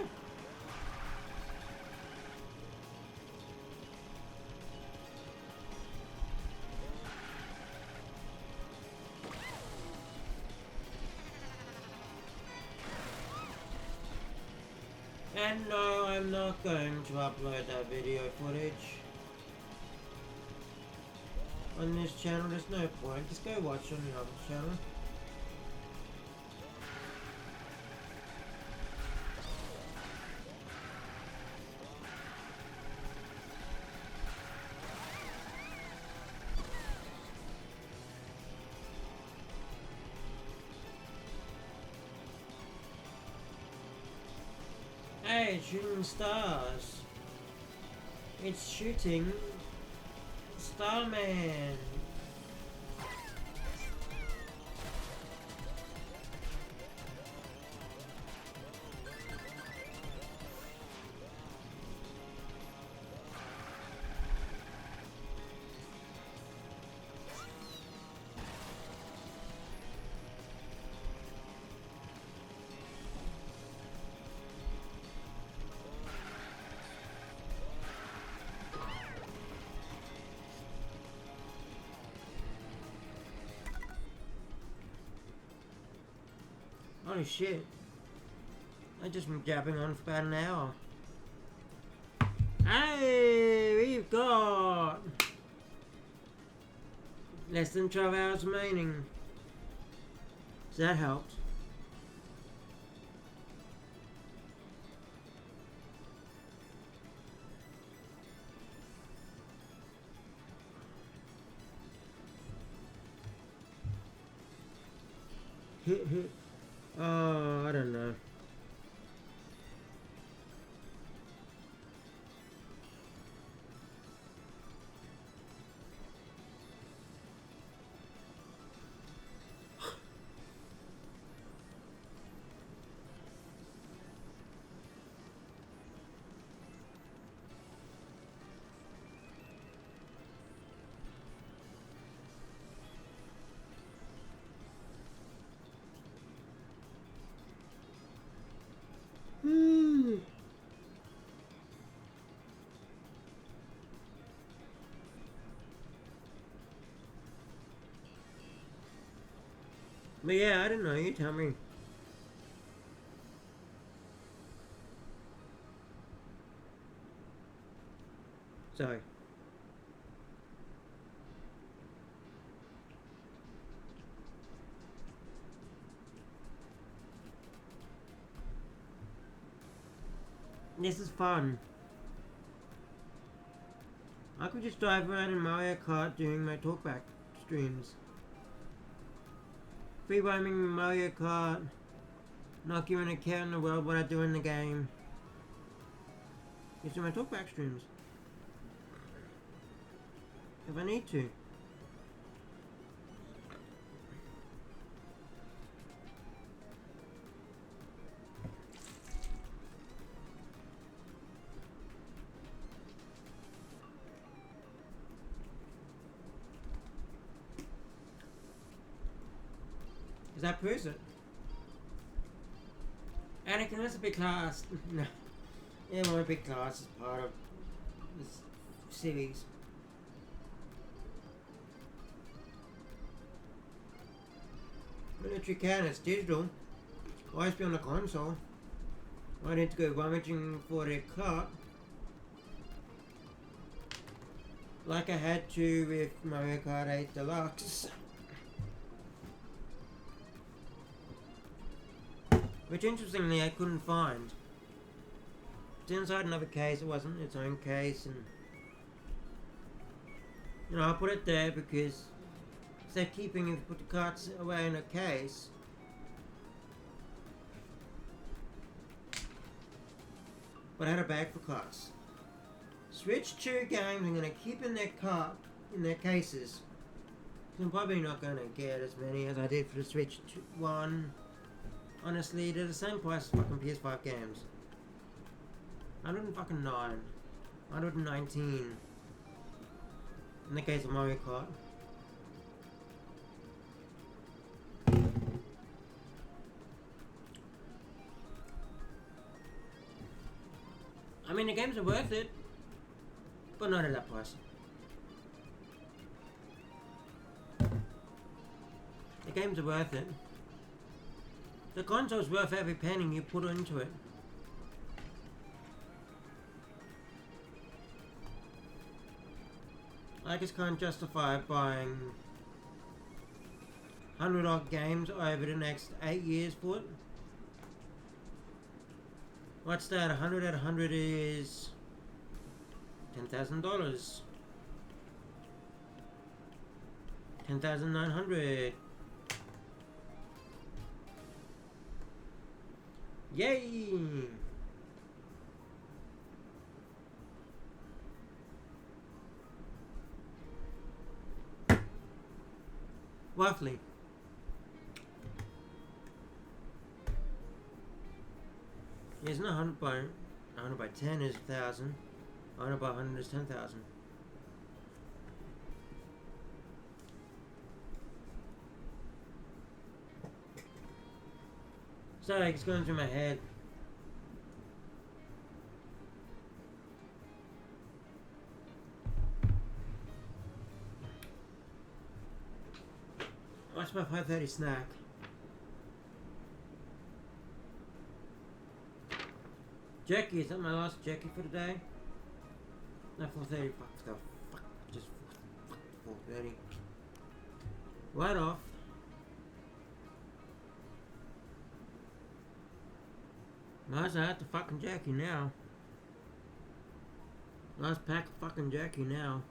And no, I'm not going to upload that video footage on this channel. There's no point. Just go watch on the other channel. Hey, it's shooting stars. It's shooting Starman. Holy shit. I've just been jabbing on for about an hour. Hey, we've got less than 12 hours remaining. So that helped. Oh, I don't know. Hmm. But yeah, I don't know. You tell me. Sorry. This is fun. I could just drive around in Mario Kart doing my talkback streams. Free roaming Mario Kart. Not giving a care in the world what I do in the game. Just do my talkback streams. If I need to. Is that person? Anakin, that's a big class. No. Yeah, my big class is part of this series. Well, if you can, it's digital. Why be on a console? I need to go rummaging for a cart. Like I had to with Mario Kart 8 Deluxe. Which interestingly I couldn't find. It's inside another case, it wasn't its own case, and you know, I put it there because instead of keeping it, put the carts away in a case. But I had a bag for carts. Switch 2 games I'm gonna keep in their cart, in their cases. I'm probably not gonna get as many as I did for the Switch 1. Honestly, they're the same price as fucking PS5 games. 109, 119 in the case of Mario Kart. I mean, the games are worth it, but not at that price. The games are worth it. The console's worth every penny you put into it. I just can't justify buying 100 odd games over the next 8 years for it. What's that? 100 at 100 is $10,000. 10,900. Yay! Roughly. Isn't 100 by 10 is 1,000. 100 by 100 is 10,000. Sorry, it's going through my head. What's my 5:30 snack? Jackie, is that my last Jackie for the day? No, 4:30. Fuck. Just 4:30. Right off. Nice, I had the fucking Jackie now. Nice pack of fucking Jackie now.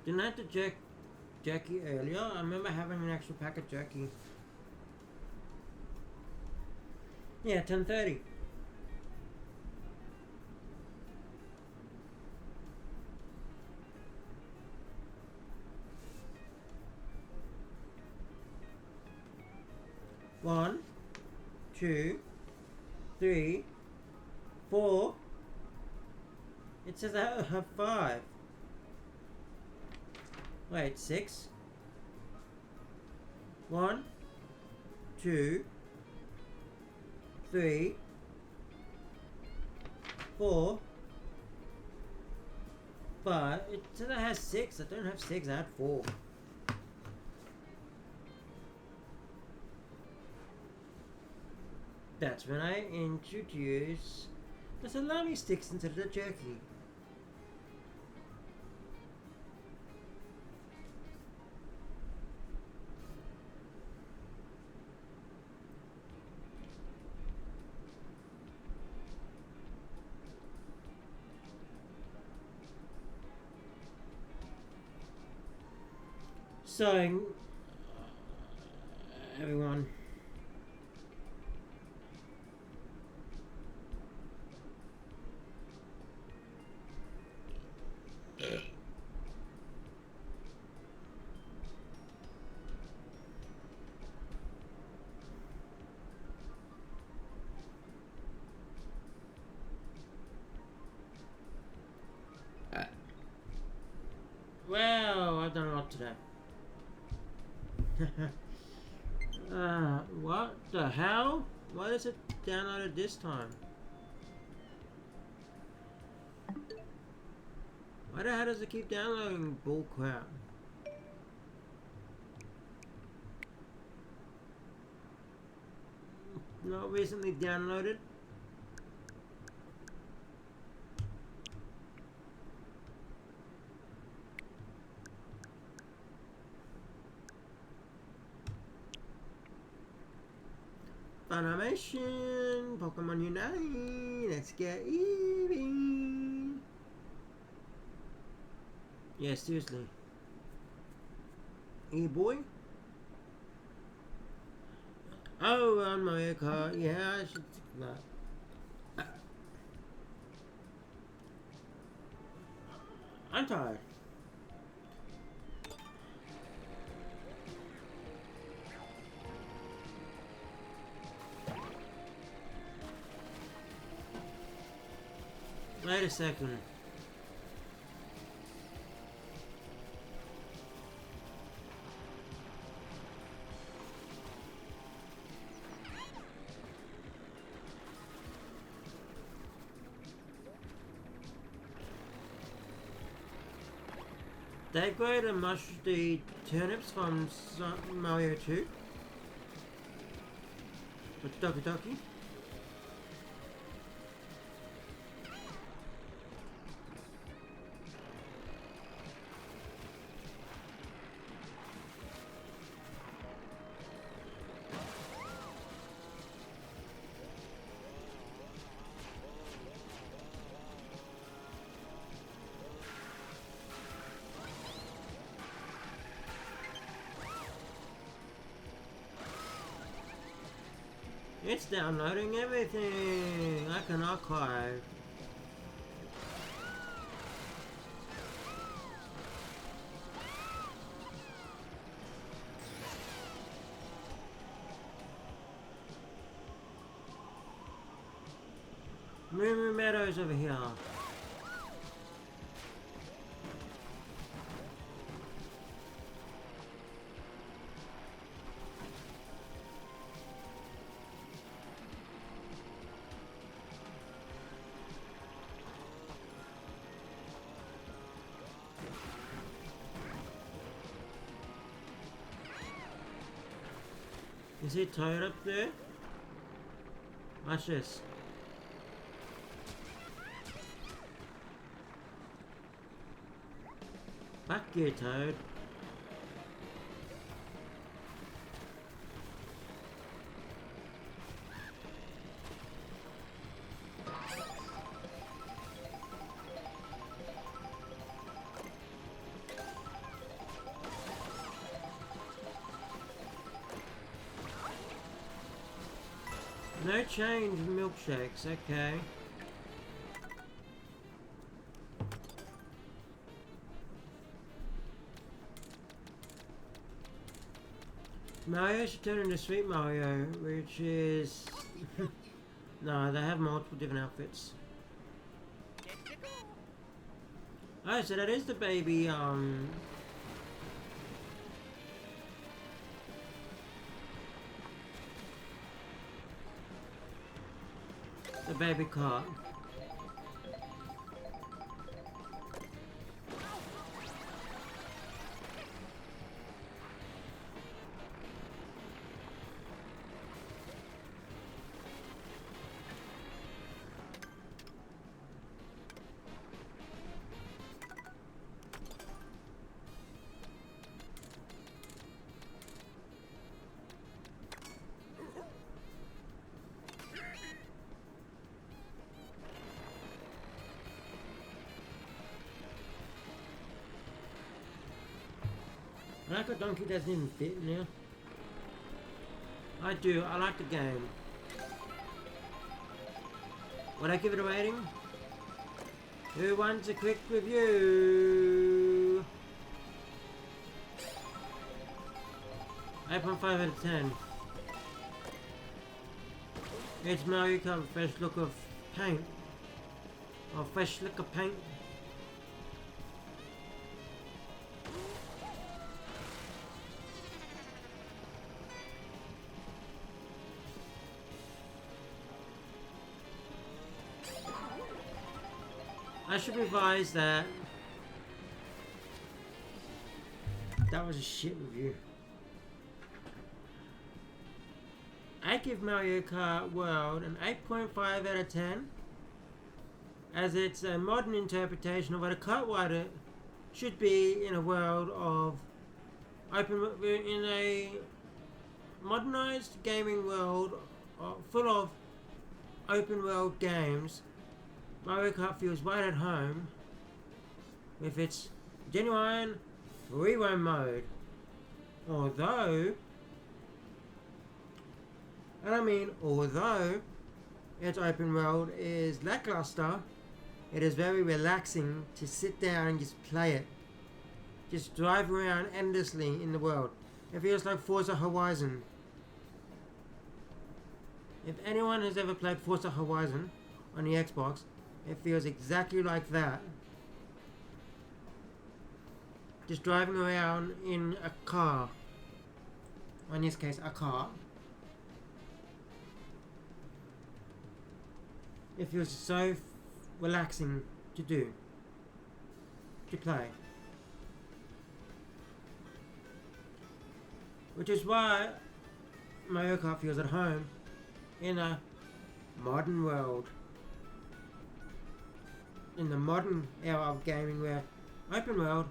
Didn't I have to check jerky earlier. I remember having an extra pack of jerky. Yeah, 10:30. One, two, three, four. It says I have 5. Wait, 6. 1, 2, 3, 4, 5. It says I have 6. I don't have 6. I had 4. That's when I introduce the salami sticks instead of the jerky. So, everyone. Well, I've done a lot today. What the hell? Why does it download it this time? Why the hell does it keep downloading bullcrap? Not recently downloaded. Funimation, Pokemon Unite, let's get even. Yeah, seriously. E-boy? Oh, on Mario Kart, yeah, I should do that. I'm tired. Wait a second. They grade and mush the turnips from Mario 2 with Doki Doki. It's downloading everything. I can archive. Moo Meadows over here. Is he tied up there? Watch this. Back here, Toad. No change in milkshakes, okay. Mario should turn into Sweet Mario, which is... No, they have multiple different outfits. Oh, so that is the baby, the baby cart. I like a donkey doesn't even fit now. I do, I like the game. Would I give it a rating? Who wants a quick review? 8.5 out of 10. It's Mario Kart with fresh look of paint. Or fresh look of paint. I should revise that. That was a shit review. I give Mario Kart World an 8.5 out of 10, as it's a modern interpretation of what a kart rider should be in a world of in a modernized gaming world full of open world games. Mario Kart feels right at home with its genuine free roam mode. Although its open world is lackluster, it is very relaxing to sit down and just play it. Just drive around endlessly in the world. It feels like Forza Horizon. If anyone has ever played Forza Horizon on the Xbox, it feels exactly like that. Just driving around in a car. Or in this case, a car. It feels so relaxing to do. To play. Which is why Mario Kart feels at home in a modern world. In the modern era of gaming where open world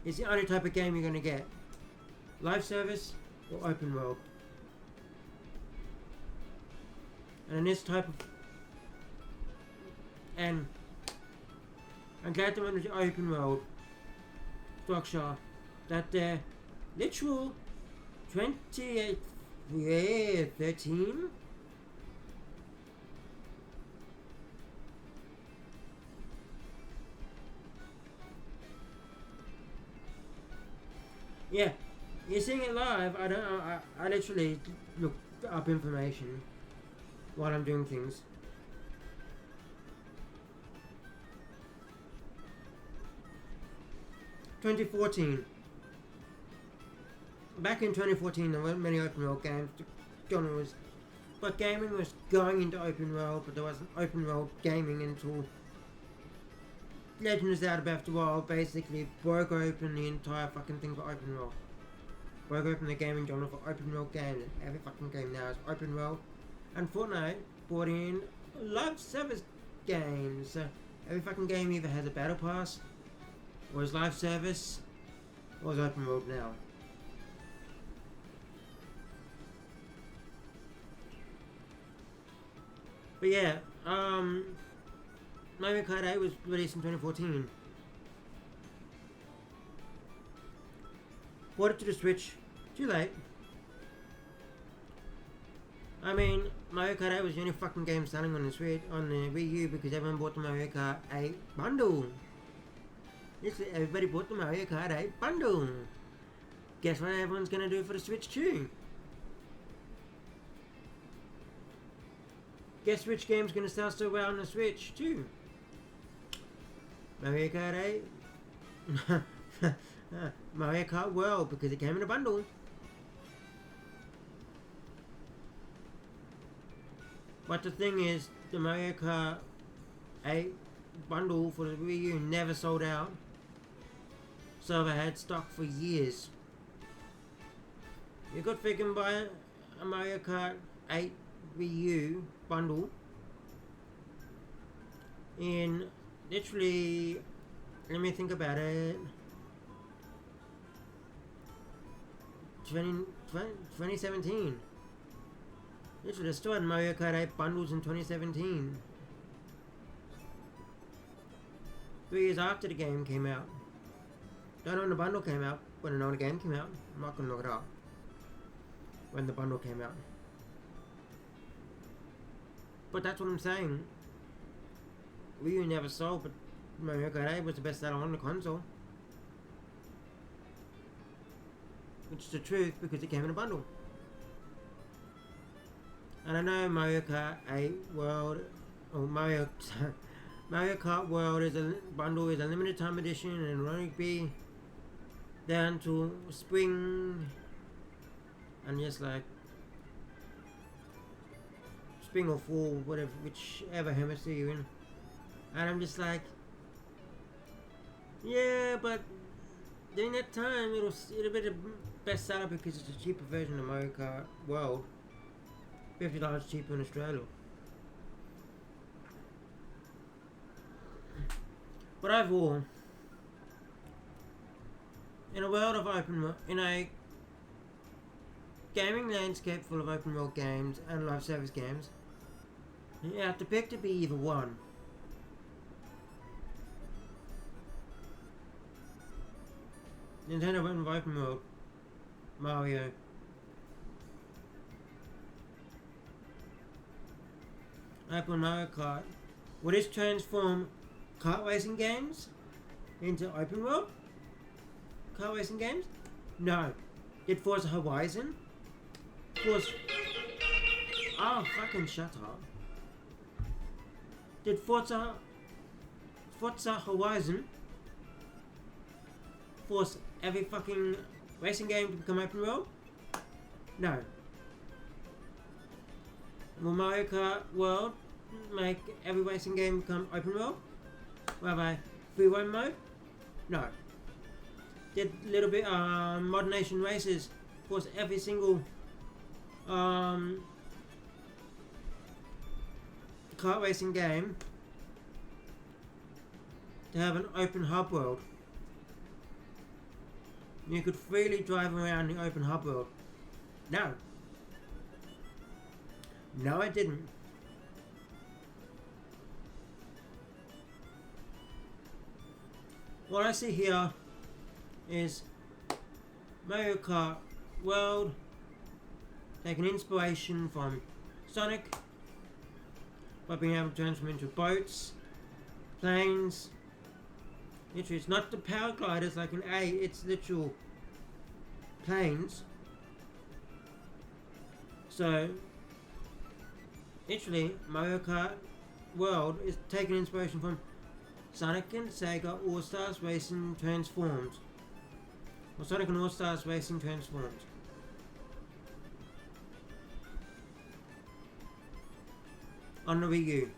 is the only type of game you're going to get. Live service or open world. And in this type of... And I'm glad to run the open world structure that the literal 2013 Yeah, you're seeing it live. I literally look up information while I'm doing things. (2014). Back in 2014, there weren't many open world games. The genre was, but gaming was going into open world, but there wasn't open world gaming until Legend of Zelda Breath of the Wild basically broke open the entire fucking thing for open world. Broke open the gaming genre for open world games, and every fucking game now is open world. And Fortnite brought in live service games. So every fucking game either has a battle pass, or is live service, or is open world now. But yeah, Mario Kart 8 was released in 2014. Bought it to the Switch. Too late. I mean, Mario Kart 8 was the only fucking game selling on the Switch, on the Wii U, because everyone bought the Mario Kart 8 bundle. Literally, everybody bought the Mario Kart 8 bundle. Guess what everyone's gonna do for the Switch too? Guess which game's gonna sell so well on the Switch too? Mario Kart 8. Mario Kart World, because it came in a bundle. But the thing is, the Mario Kart 8 bundle for the Wii U never sold out. So they had stock for years. You could freaking buy a Mario Kart 8 Wii U bundle in literally, let me think about it, 2017. Literally, they still had Mario Kart 8 bundles in 2017. 3 years after the game came out. Don't know when the bundle came out, but I know when the game came out. I'm not gonna look it up. When the bundle came out. But that's what I'm saying. Wii U never sold, but Mario Kart 8 was the best seller on the console. Which is the truth, because it came in a bundle. And I know Mario Kart 8 World, or Mario Kart World is a bundle, is a limited time edition, and will only be there until spring, and just like spring or fall, whatever, whichever hemisphere you're in. And I'm just like, yeah, but during that time it'll be the best seller because it's a cheaper version of Mario Kart World. $50 cheaper in Australia. But overall, in a world of in a gaming landscape full of open world games and live service games, you have to pick to be either one. Nintendo went with open world, Mario. Apple Mario Kart. Would this transform kart racing games into open world kart racing games? No. Did Forza Horizon? Oh, fucking shut up. Did Forza Horizon force every fucking racing game to become open world? No. Will Mario Kart World make every racing game become open world? Whereby free roam mode? No. Did little bit Mod Nation Races force every single kart racing game to have an open hub world? You could freely drive around the open hub world. No. No, I didn't. What I see here is Mario Kart World taking inspiration from Sonic by being able to transform into boats, planes. Literally, it's not the power gliders like in A, it's literal planes. So, literally, Mario Kart World is taking inspiration from Sonic and Sega All-Stars Racing Transformed. Or Sonic and All-Stars Racing Transformed. On the Wii U.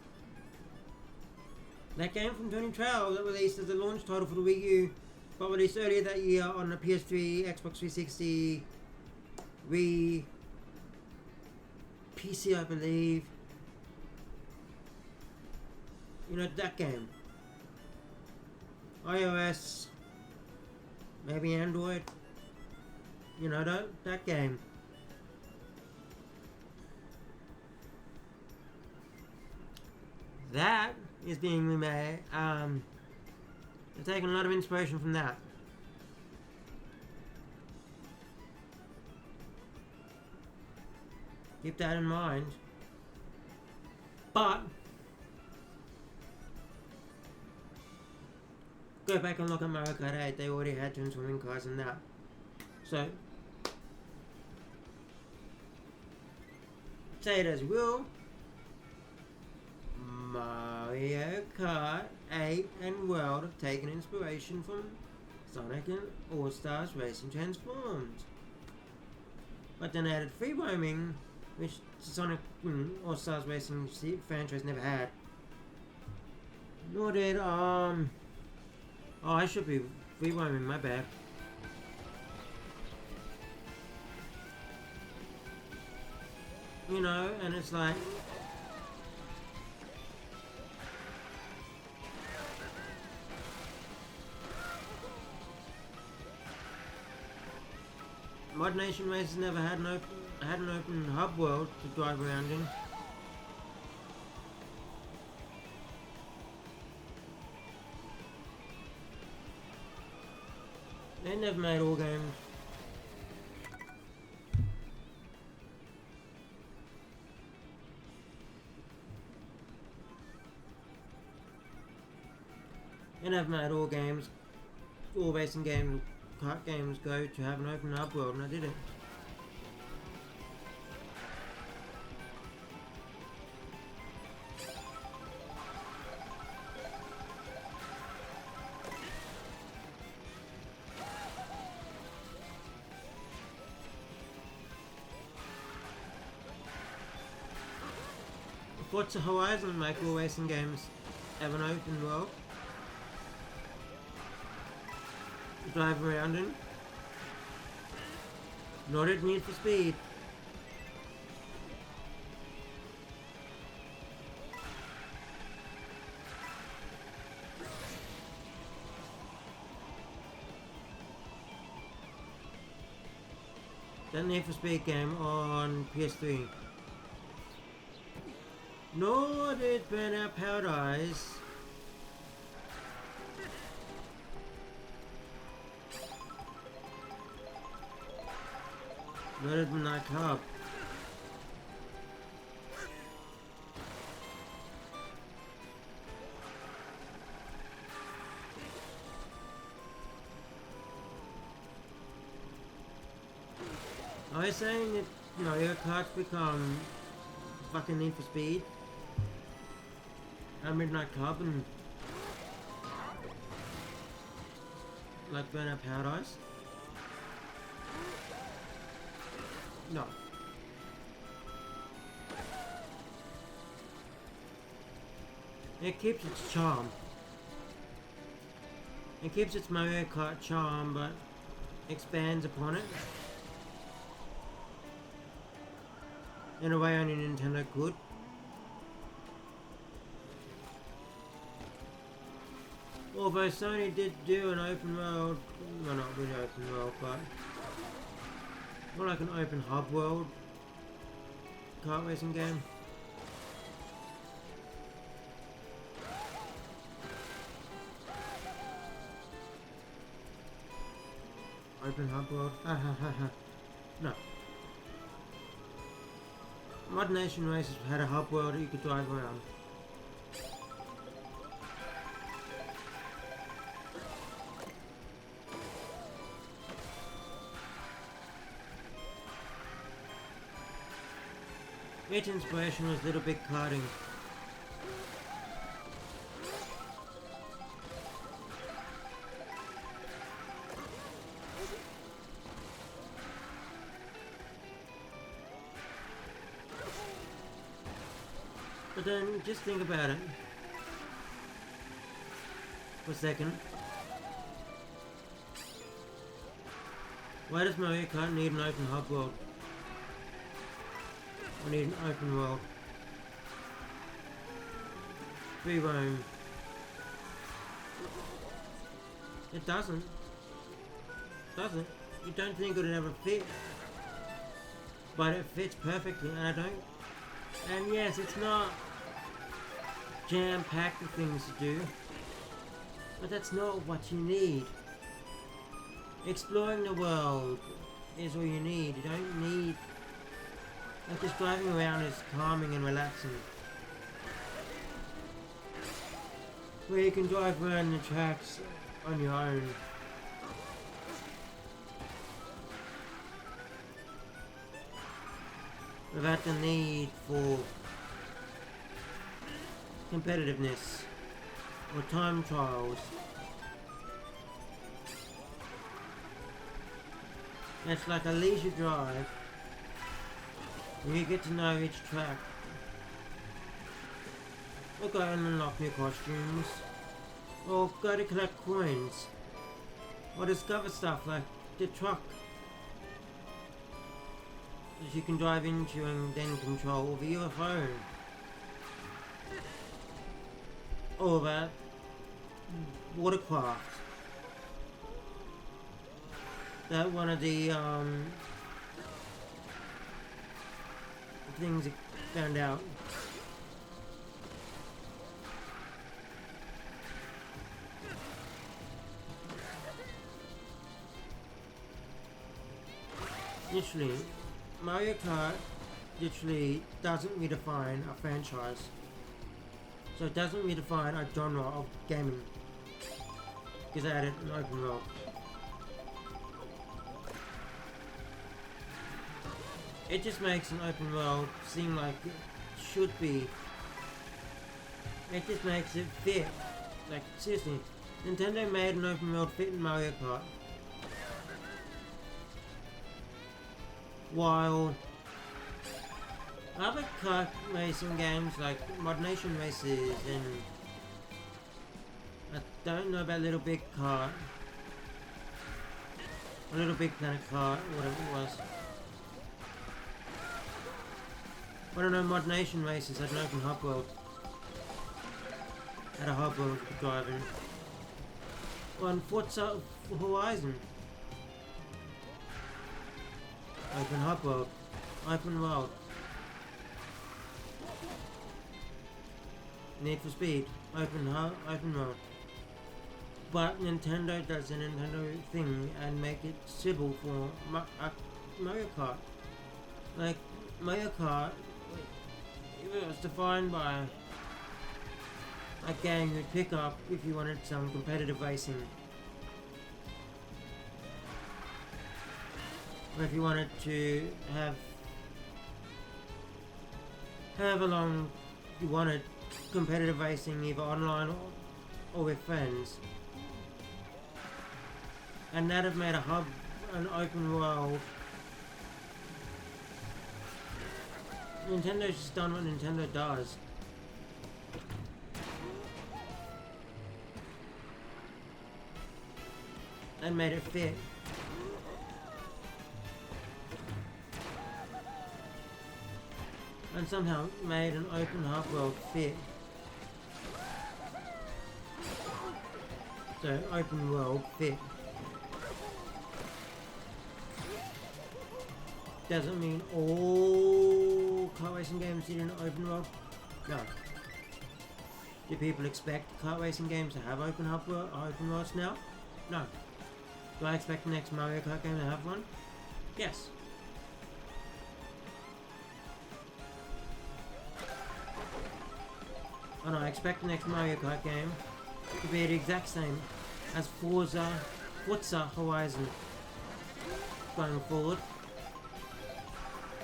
That game from 2012 that released as a launch title for the Wii U, but released earlier that year on the PS3, Xbox 360, Wii, PC I believe. You know, that game. iOS, maybe Android. You know, that game. That is being remade. They're taking a lot of inspiration from that. Keep that in mind. But go back and look at Mario Kart 8. They already had twin swimming cars in that. So say it as you will. Mario Kart 8 and World have taken inspiration from Sonic and All-Stars Racing Transformed. But then added free roaming, which Sonic All-Stars Racing franchise never had. Nor did, oh, I should be free roaming, my bad. You know, and it's like, Mod Nation Races never had an open hub world to drive around in. They never made all games. They never made all racing games, kart games go to have an open hub world, and I did it. Forza Horizon make all racing games have an open world to drive around in. Nor did Need for Speed. That Need for Speed game on PS3. Nor did Burnout Paradise. Nor did Midnight Club. Are you saying that Mario Kart's become fucking Need for Speed? And Midnight Club and like Burnout Paradise? No. It keeps its charm. It keeps its Mario Kart charm, but expands upon it in a way only Nintendo could. Although Sony did do an open world, well not really open world, but more like an open hub world kart racing game. Open hub world? No. Mod Nation Races had a hub world that you could drive around. Its inspiration was Little Big Karting. But then, just think about it for a second. Why does Mario Kart need an open hub world? I need an open world. Free roam. It doesn't. Doesn't. You don't think it would ever fit. But it fits perfectly, and I don't. And yes, it's not jam-packed with things to do. But that's not what you need. Exploring the world is all you need. You don't need Like just driving around is calming and relaxing. Where you can drive around the tracks on your own. Without the need for competitiveness or time trials. It's like a leisure drive where you get to know each track. Or go and unlock new costumes. Or go to collect coins. Or discover stuff like the truck that you can drive into and then control over your phone. Or that watercraft. That one of the things I found out. Literally, Mario Kart literally doesn't redefine a franchise. So it doesn't redefine a genre of gaming. Because I added an open world. It just makes an open world seem like it should be. It just makes it fit. Like, seriously, Nintendo made an open world fit in Mario Kart. While other kart racing games like Mod Nation Races and I don't know about Little Big Kart, or Little Big Planet Kart, whatever it was. I don't know, Mod Nation Races had an open hub world. Had a hub world to drive in. On Forza Horizon. Open hub world. Open world. Need for Speed. Open world. But Nintendo does a Nintendo thing and make it civil for Mario Kart. Like, Mario Kart, it was defined by a game you'd pick up if you wanted some competitive racing. Or if you wanted to have however long you wanted competitive racing either online or with friends. And that have made a hub, an open world. Nintendo's just done what Nintendo does. And made it fit. And somehow made an open hub world fit. So, open world fit. Doesn't mean all kart racing games need an open world. No. Do people expect kart racing games to have open worlds now? No. Do I expect the next Mario Kart game to have one? Yes. And I expect the next Mario Kart game to be the exact same as Forza Horizon going forward,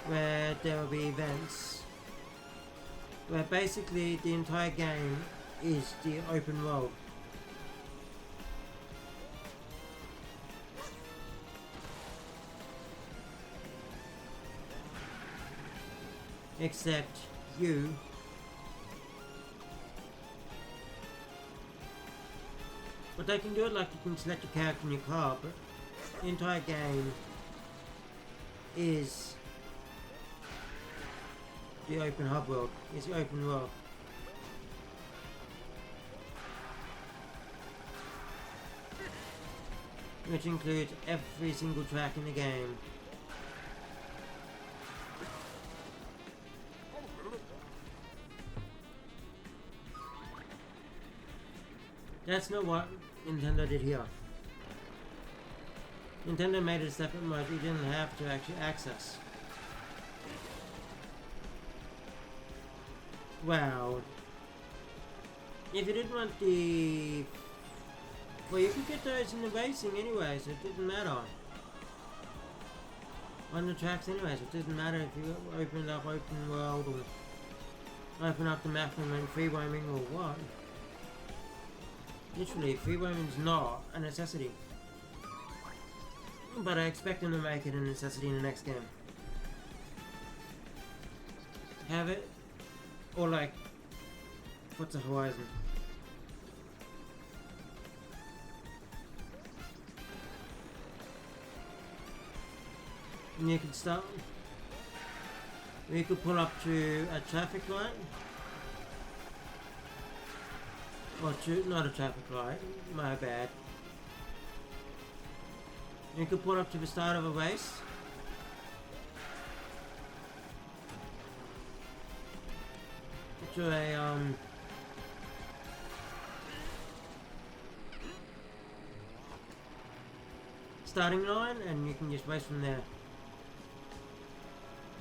where there will be events where basically the entire game is the open world. Except you but they can do it like you can select a character in your car, but the entire game is the open hub world. It's the open world. Which includes every single track in the game. That's not what Nintendo did here. Nintendo made it a separate mode you didn't have to actually access. Well, if you didn't want the... Well, you could get those in the racing anyway, so it didn't matter. On the tracks anyway, so it doesn't matter if you opened up open world or open up the map and went free roaming or what. Literally, free roaming is not a necessity. But I expect them to make it a necessity in the next game. Have it, or like, what's the Horizon? And you could start. You could pull up to a traffic light. Or to, not a traffic light, my bad. You could pull up to the start of a race. To a starting line, and you can just race from there.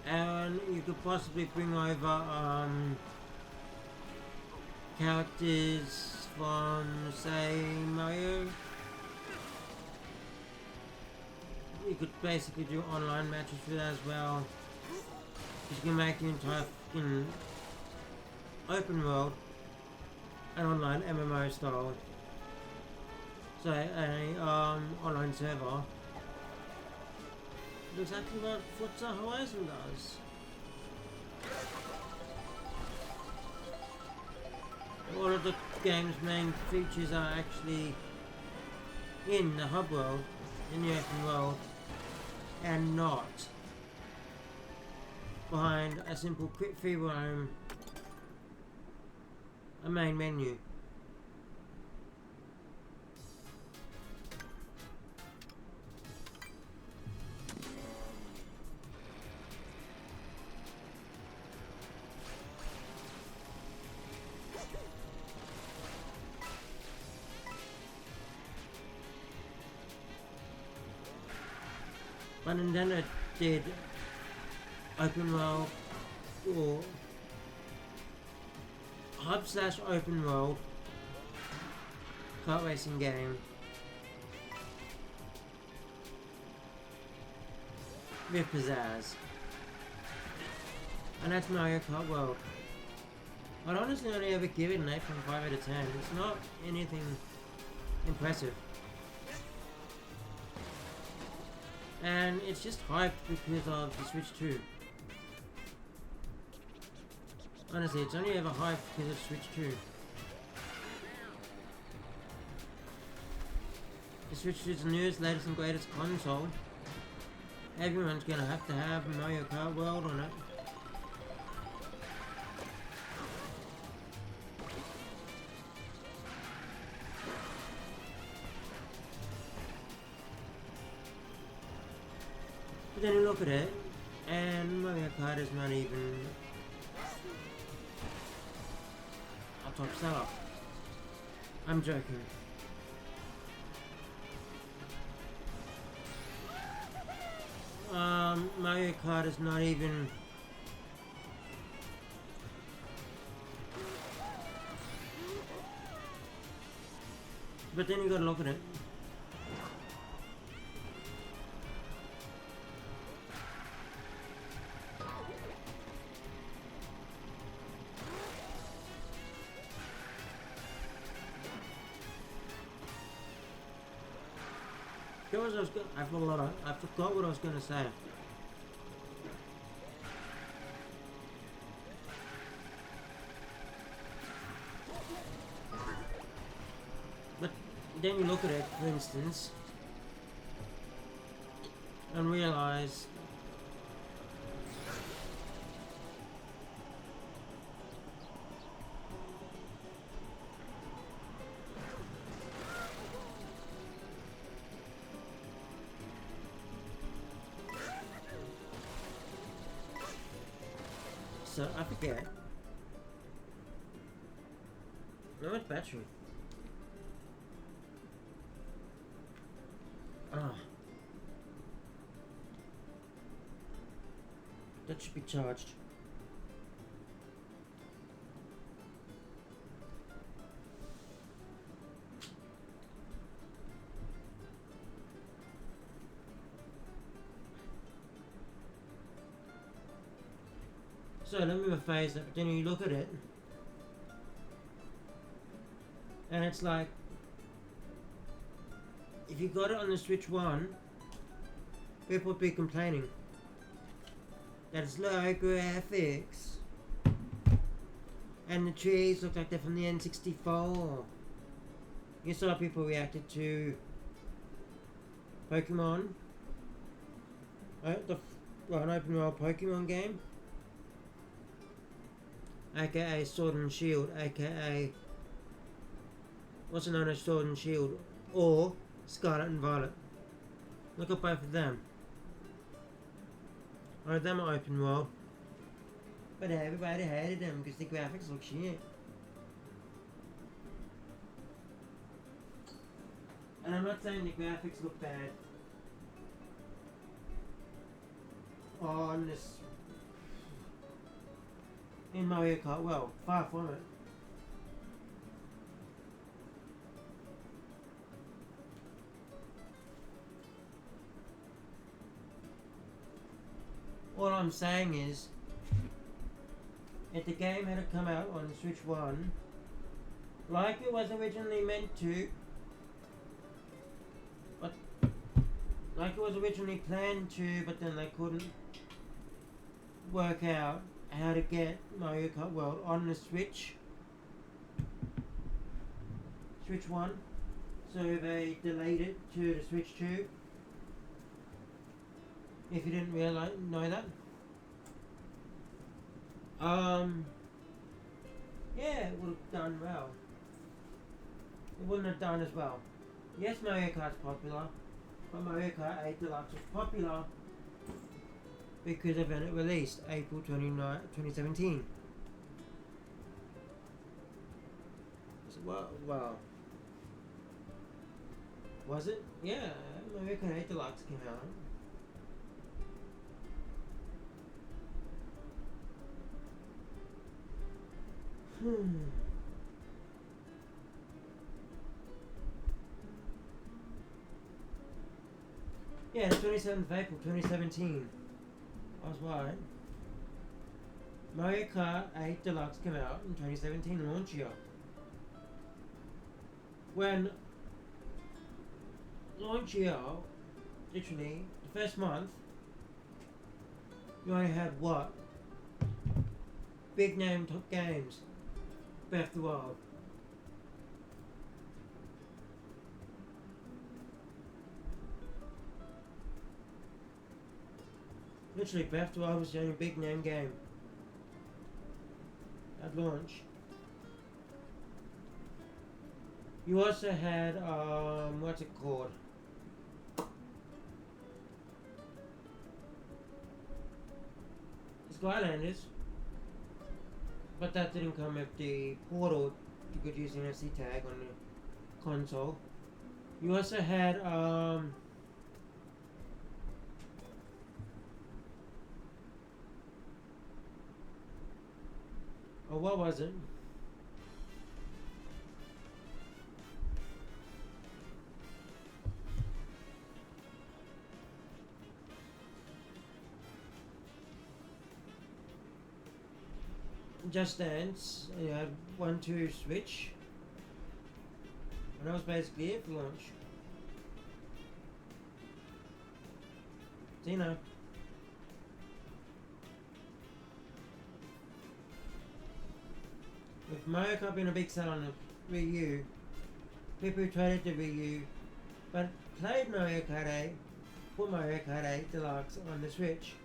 And you could possibly bring over characters from, say, Mario. You could basically do online matches for that as well. You can make the entire fucking open world an online MMO style. So a online server. Exactly what Forza Horizon does. All of the game's main features are actually in the hub world, in the open world, and not behind a simple quick free roam, a main menu. But Nintendo did open world or hub / open world kart racing game with pizzazz, and that's Mario Kart World. I'd honestly only ever give it an 8.5 out of 10. It's not anything impressive. And it's just hyped because of the Switch 2. Honestly, it's only ever hyped because of Switch 2. The Switch 2 is the newest, latest and greatest console. Everyone's gonna have to have Mario Kart World on it. But then you look at it, and Mario Kart is not even a top seller. I'm joking. Mario Kart is not even but then you gotta look at it. I forgot what I was gonna say. But then you look at it, for instance, and realize so I forget. No, it's battery. Ah. That should be charged. So let me rephrase that, but then you look at it, and it's like, if you got it on the Switch 1, people would be complaining that it's low graphics, and the trees look like they're from the N64. You saw people reacted to Pokemon, an open world Pokemon game, aka Sword and Shield, aka also known as Sword and Shield, or Scarlet and Violet. Look at both of them. All of them are open world, but everybody hated them because the graphics look shit. And I'm not saying the graphics look bad on this in Mario Kart. Well, far from it. All I'm saying is, if the game had come out on Switch 1, like it was originally meant to, but like it was originally planned to, but then they couldn't work out how to get Mario Kart World on the Switch 1, so they delayed it to the Switch 2. If you didn't know that, yeah, it would have done well. It wouldn't have done as well. Yes, Mario Kart's popular, but Mario Kart 8 Deluxe was popular because of when it released, April 29, 2017. So, well, was it? Yeah, Mario Kart 8 Deluxe came out. Yeah, the 27th of April 2017. I was right. Mario Kart 8 Deluxe came out in 2017 launch year. When launch year, literally, the first month, you only had what? Big name top games. Breath of the Wild. Literally, Breath of the Wild was the only big name game at launch. You also had, what's it called? Skylanders. But that didn't come with the portal. You could use an NFC tag on the console. You also had, or what was it? Just Dance, you had 1-2 Switch, and that was basically it for launch. So, you know, with Mario Kart being a big seller on the Wii U, people who traded the Wii U but played Mario Kart 8, put Mario Kart 8 Deluxe on the Switch.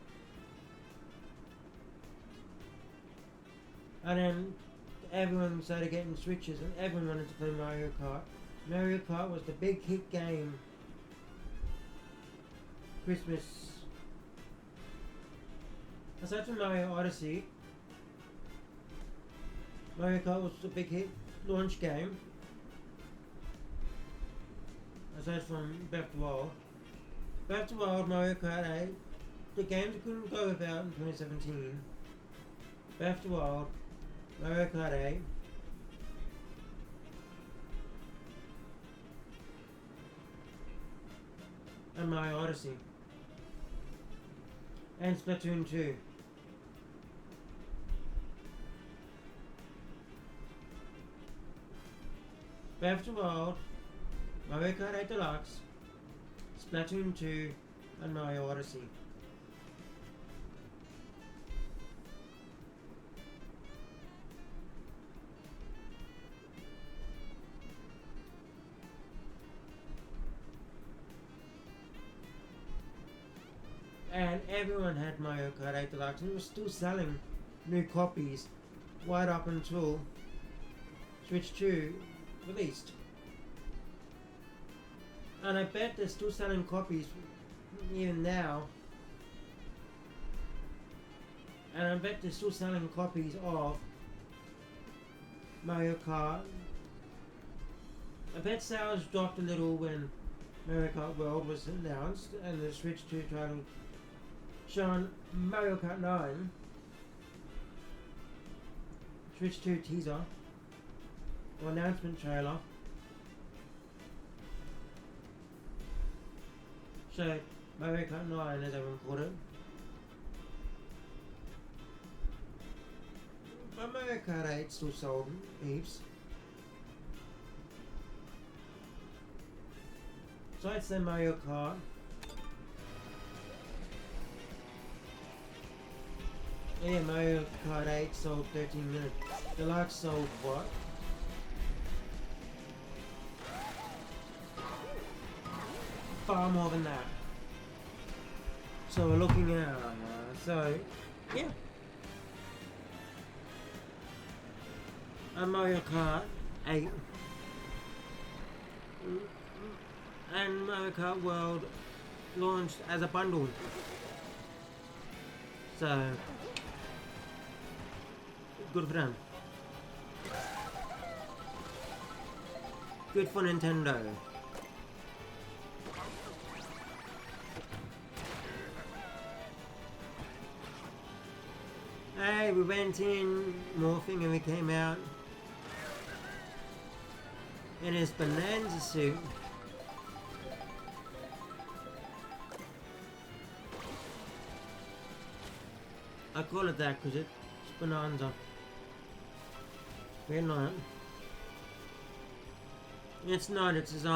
And then everyone started getting Switches and everyone wanted to play Mario Kart. Mario Kart was the big hit game. Christmas. Aside from Mario Odyssey, Mario Kart was the big hit launch game. Aside from Breath of the Wild. Breath of the Wild, Mario Kart 8, the games you couldn't go without in 2017. Breath of the Wild, Mario Kart 8, and Mario Odyssey, and Splatoon 2. Breath of the Wild, Mario Kart 8 Deluxe, Splatoon 2, and Mario Odyssey. And everyone had Mario Kart 8 Deluxe, and it was still selling new copies right up until Switch 2 released. And I bet they're still selling copies even now. And I bet they're still selling copies of Mario Kart. I bet sales dropped a little when Mario Kart World was announced and the Switch 2 title showing Mario Kart 9 Switch 2 teaser or announcement trailer showed Mario Kart 9 as everyone called it. But Mario Kart 8 still sold heaps. So I'd say Mario Kart. Yeah, Mario Kart 8 sold 13 minutes. Deluxe sold what? Far more than that. So we're looking at, yeah. And Mario Kart 8 and Mario Kart World launched as a bundle. So good for them. Good for Nintendo. Hey, we went in morphing and we came out in his Bonanza suit. I call it that because it's Bonanza. We're not. It's not, it's his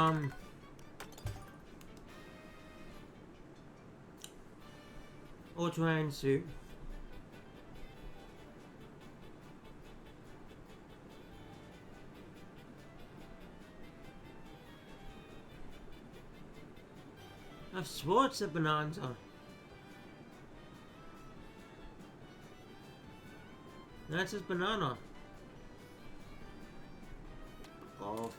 all-terrain suit. I've swore it's a Bonanza. That's his banana. Off.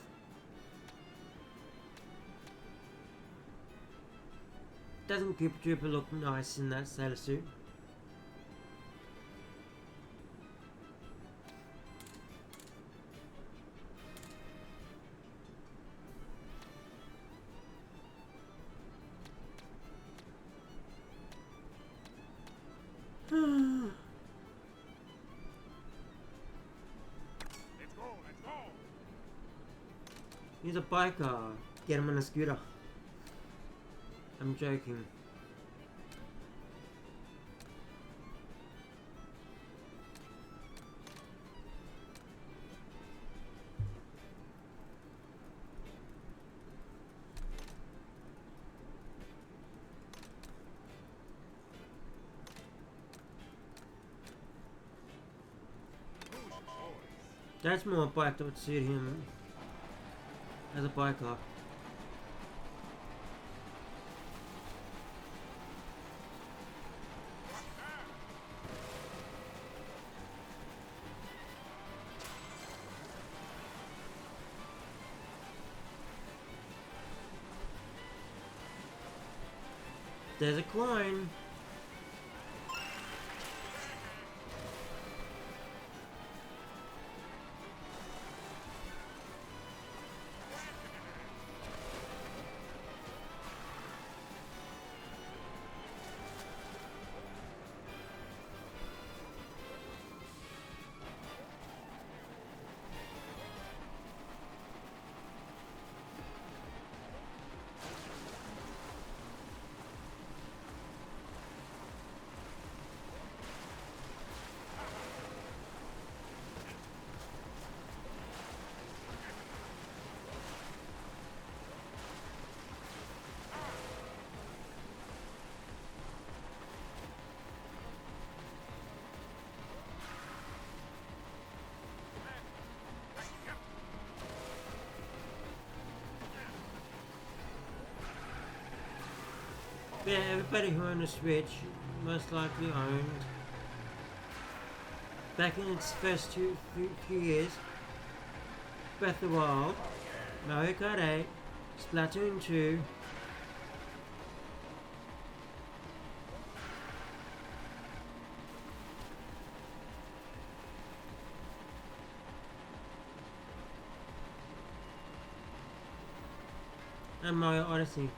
Doesn't Koopa Troopa look nice in that sailor suit? He's a biker. Get him on a scooter. I'm joking. That's more a bike that would suit him as a biker. There's a coin. Yeah, everybody who owned a Switch most likely owned, back in its first few years, Breath of the Wild, Mario Kart 8, Splatoon 2, and Mario Odyssey.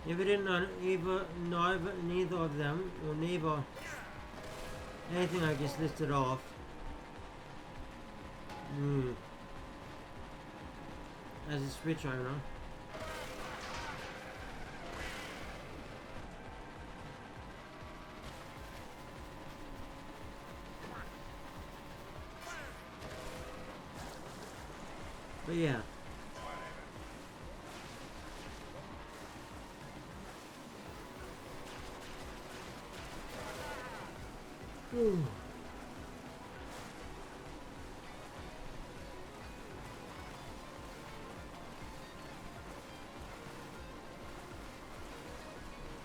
If you didn't know neither of them, or neither anything I just listed off, as a Switch owner, but yeah. Ooh.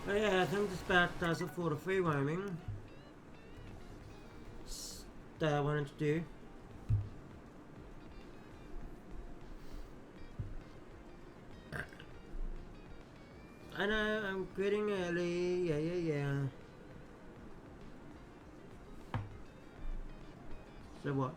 But yeah, I think this about does it for the free roaming that I wanted to do. I know, I'm quitting early, yeah. So what?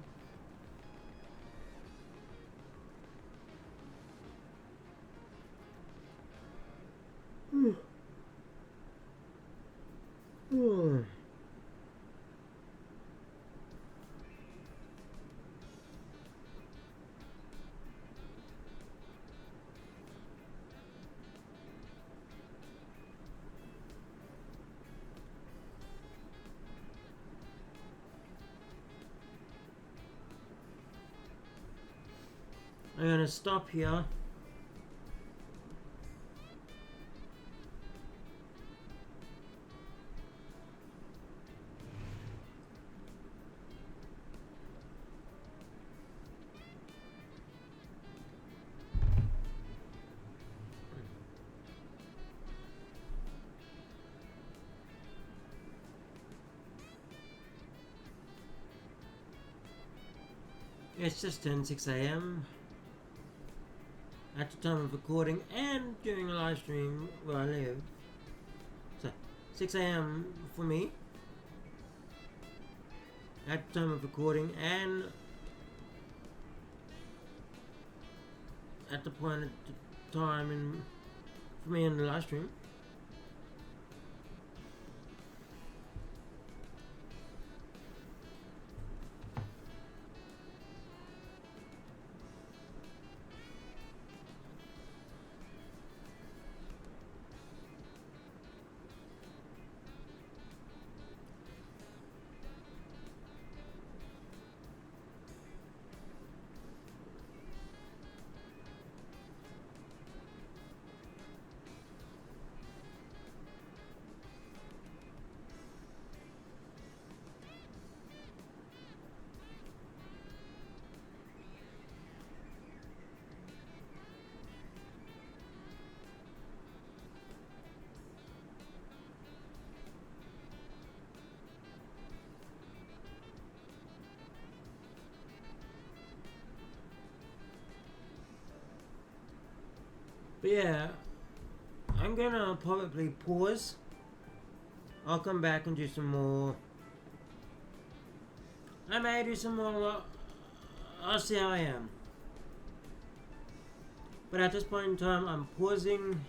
I'm gonna stop here. It's just 6 a.m. at the time of recording and during a live stream where I live. So, 6 a.m. for me at the time of recording and at the point of the time for me in the live stream. But yeah, I'm gonna probably pause. I'll come back and do some more. I may do some more. I'll see how I am. But at this point in time, I'm pausing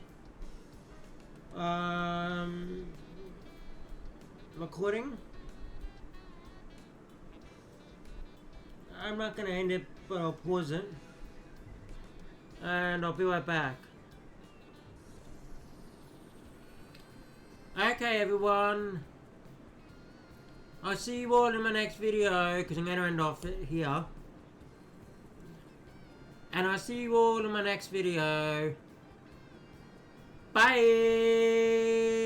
recording. I'm not gonna end it, but I'll pause it. And I'll be right back. Okay, everyone. I'll see you all in my next video, because I'm going to end off it here. And I'll see you all in my next video. Bye!